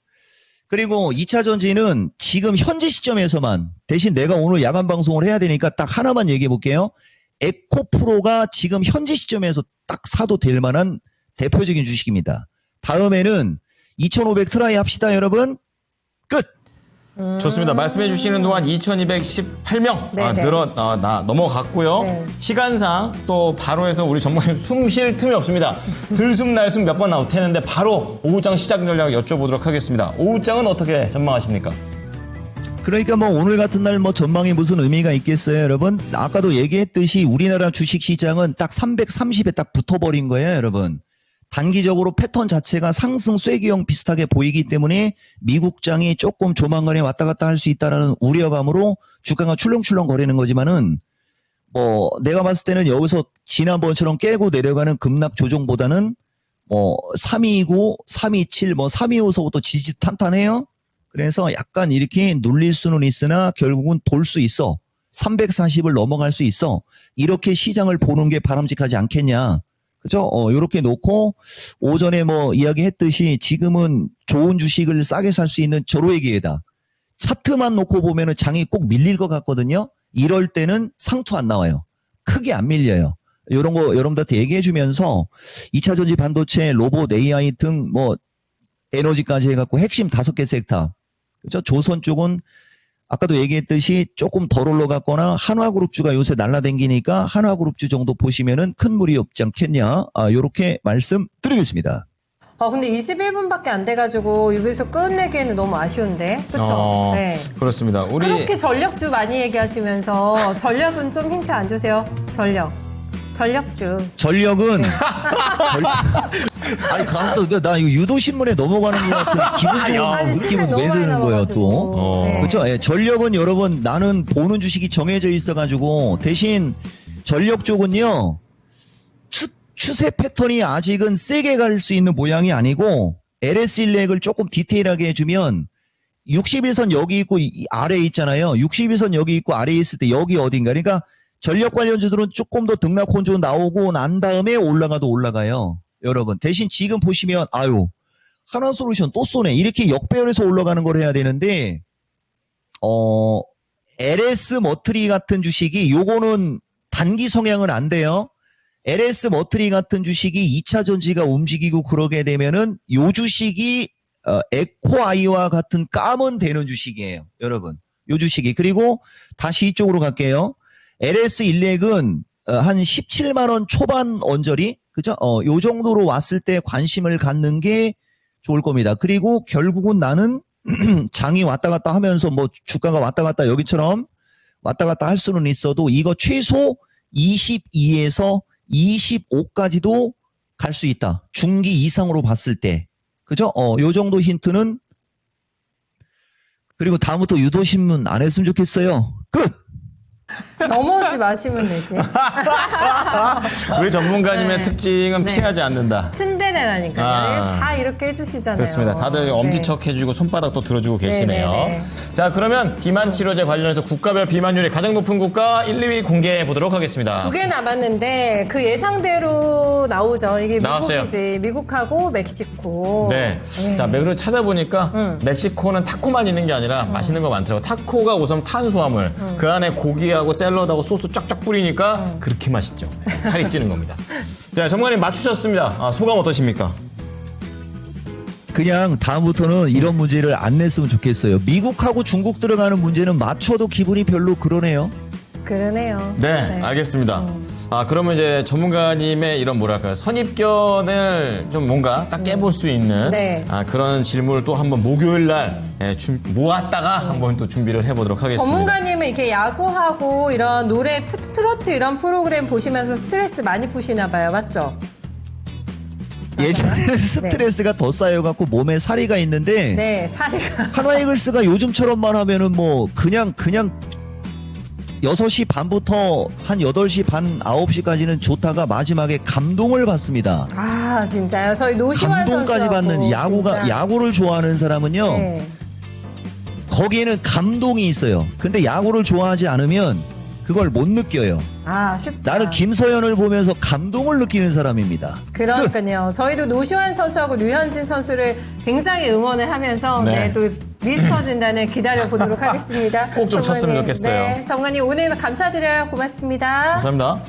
그리고 2차 전지는 지금 현재 시점에서만 대신 내가 오늘 야간 방송을 해야 되니까 딱 하나만 얘기해 볼게요. 에코프로가 지금 현재 시점에서 딱 사도 될 만한 대표적인 주식입니다. 다음에는 2500 트라이 합시다, 여러분. 끝! 좋습니다. 말씀해 주시는 동안 2218명 네네. 넘어갔고요. 네. 시간상 또 바로 해서 우리 전문가님 숨 쉴 틈이 없습니다. 들숨 날숨 몇 번 나올 테는데 바로 오후장 시작 전략 여쭤보도록 하겠습니다. 오후장은 어떻게 전망하십니까? 그러니까 뭐 오늘 같은 날 뭐 전망이 무슨 의미가 있겠어요, 여러분? 아까도 얘기했듯이 우리나라 주식 시장은 딱 330에 딱 붙어버린 거예요, 여러분. 단기적으로 패턴 자체가 상승 쐐기형 비슷하게 보이기 때문에 미국장이 조금 조만간에 왔다 갔다 할 수 있다라는 우려감으로 주가가 출렁출렁 거리는 거지만은 뭐 내가 봤을 때는 여기서 지난번처럼 깨고 내려가는 급락 조정보다는 뭐 329, 327, 뭐 325서부터 지지 탄탄해요. 그래서 약간 이렇게 눌릴 수는 있으나 결국은 돌 수 있어. 340을 넘어갈 수 있어. 이렇게 시장을 보는 게 바람직하지 않겠냐. 그죠? 요렇게 놓고 오전에 뭐 이야기했듯이 지금은 좋은 주식을 싸게 살 수 있는 절호의 기회다. 차트만 놓고 보면은 장이 꼭 밀릴 것 같거든요. 이럴 때는 상투 안 나와요. 크게 안 밀려요. 요런 거 여러분들한테 얘기해 주면서 2차 전지 반도체, 로봇, AI 등 뭐 에너지까지 해갖고 핵심 5개 섹터. 그죠? 조선 쪽은 아까도 얘기했듯이 조금 덜 올라갔거나 한화그룹주가 요새 날라댕기니까 한화그룹주 정도 보시면은 큰 무리 없지 않겠냐. 요렇게 말씀드리겠습니다. 근데 21분밖에 안 돼가지고 여기서 끝내기에는 너무 아쉬운데. 그쵸? 네. 그렇습니다. 우리 그렇게 전력주 많이 얘기하시면서 전력은 좀 힌트 안 주세요. 전력. 전력주. 전력은 아니 가서 나 이거 유도 신문에 넘어가는 것 같은 기분 좋은 아니, 느낌은 시간이 너무 왜 많이 드는 거예요 남아가지고. 또? 네. 그렇죠? 예, 전력은 여러분 나는 보는 주식이 정해져 있어가지고 대신 전력 쪽은요 추세 패턴이 아직은 세게 갈 수 있는 모양이 아니고 LS1렉을 조금 디테일하게 해주면 61선 여기 있고 아래에 있잖아요. 61선 여기 있고 아래에 있을 때 여기 어딘가. 그러니까 전력 관련주들은 조금 더 등락 혼조 나오고 난 다음에 올라가도 올라가요. 여러분 대신 지금 보시면 아유 하나솔루션 또 쏘네. 이렇게 역배열해서 올라가는 걸 해야 되는데 LS 머트리 같은 주식이 요거는 단기 성향은 안 돼요. LS 머트리 같은 주식이 2차 전지가 움직이고 그러게 되면은 요 주식이 에코아이와 같은 까면 되는 주식이에요. 여러분. 요 주식이. 그리고 다시 이쪽으로 갈게요. LS1렉은 한 17만 원 초반 언저리 그죠? 요 정도로 왔을 때 관심을 갖는 게 좋을 겁니다. 그리고 결국은 나는 장이 왔다 갔다 하면서 뭐 주가가 왔다 갔다 여기처럼 왔다 갔다 할 수는 있어도 이거 최소 22에서 25까지도 갈 수 있다. 중기 이상으로 봤을 때. 그죠? 요 정도 힌트는 그리고 다음부터 유도신문 안 했으면 좋겠어요. 끝! 넘어오지 마시면 되지. 우리 전문가님의 네. 특징은 네. 피하지 않는다. 츤데레라니까요. 아. 다 이렇게 해주시잖아요. 그렇습니다. 다들 엄지척 해주고 손바닥도 들어주고 계시네요. 네. 자, 그러면 비만 치료제 관련해서 국가별 비만율이 가장 높은 국가 1, 2위 공개해 보도록 하겠습니다. 2개 남았는데 그 예상대로 나오죠. 이게 나왔어요. 미국이지. 미국하고 멕시코. 네. 자, 맥으로 찾아보니까 멕시코는 타코만 있는 게 아니라 맛있는 거 많더라고요. 타코가 우선 탄수화물, 그 안에 고기하고 샐러드하고 소스 쫙쫙 뿌리니까 그렇게 맛있죠. 살이 찌는 겁니다. 자, 전문가님 맞추셨습니다. 소감 어떠십니까? 그냥 다음부터는 이런 문제를 안 냈으면 좋겠어요. 미국하고 중국 들어가는 문제는 맞춰도 기분이 별로 그러네요. 그러네요. 네, 알겠습니다. 그러면 이제 전문가님의 이런 뭐랄까요 선입견을 좀 뭔가 딱 깨볼 수 있는 네. 그런 질문을 또 한번 목요일 날 모았다가 한번 또 준비를 해보도록 하겠습니다. 전문가님은 이렇게 야구하고 이런 노래, 트로트 이런 프로그램 보시면서 스트레스 많이 푸시나 봐요. 맞죠? 예전에는 스트레스가 더 쌓여갖고 몸에 살이가 있는데 네, 사리가. 한화이글스가 요즘처럼만 하면은 뭐 그냥 6시 반부터 한 8시 반 9시까지는 좋다가 마지막에 감동을 받습니다. 아, 진짜요? 저희 노시환 감동까지 선수하고 받는 진짜. 야구를 좋아하는 사람은요. 네. 거기에는 감동이 있어요. 근데 야구를 좋아하지 않으면 그걸 못 느껴요. 아, 쉽다. 나는 김서현을 보면서 감동을 느끼는 사람입니다. 그러니까요. 저희도 노시환 선수하고 류현진 선수를 굉장히 응원을 하면서 네. 또 미스터 진단을 기다려보도록 하겠습니다. 꼭좀 쳤으면 전문가님. 좋겠어요. 네, 전문가님 오늘 감사드려요. 고맙습니다. 감사합니다.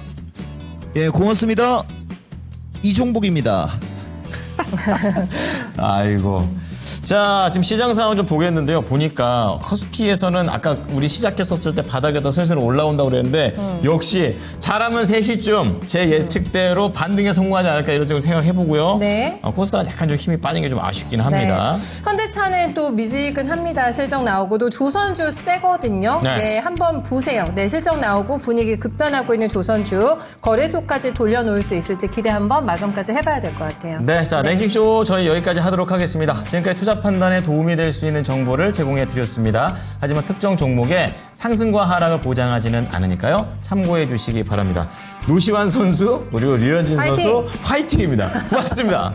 예, 고맙습니다. 이종복입니다. 아이고. 자, 지금 시장 상황 좀 보겠는데요. 보니까 커스피에서는 아까 우리 시작했었을 때 바닥에다 슬슬 올라온다고 그랬는데 역시 잘하면 3시쯤 제 예측대로 반등에 성공하지 않을까 이런 식으로 생각해보고요. 네. 코스닥 약간 좀 힘이 빠진 게 좀 아쉽긴 합니다. 네. 현대차는 또 미지근합니다. 실적 나오고도 조선주 세거든요. 네. 네, 한번 보세요. 네, 실적 나오고 분위기 급변하고 있는 조선주 거래소까지 돌려놓을 수 있을지 기대 한번 마감까지 해봐야 될 것 같아요. 네, 자, 랭킹쇼 저희 여기까지 하도록 하겠습니다. 지금까지 투자 판단에 도움이 될 수 있는 정보를 제공해 드렸습니다. 하지만 특정 종목의 상승과 하락을 보장하지는 않으니까요. 참고해 주시기 바랍니다. 노시환 선수 그리고 류현진 화이팅! 선수 화이팅입니다. 고맙습니다.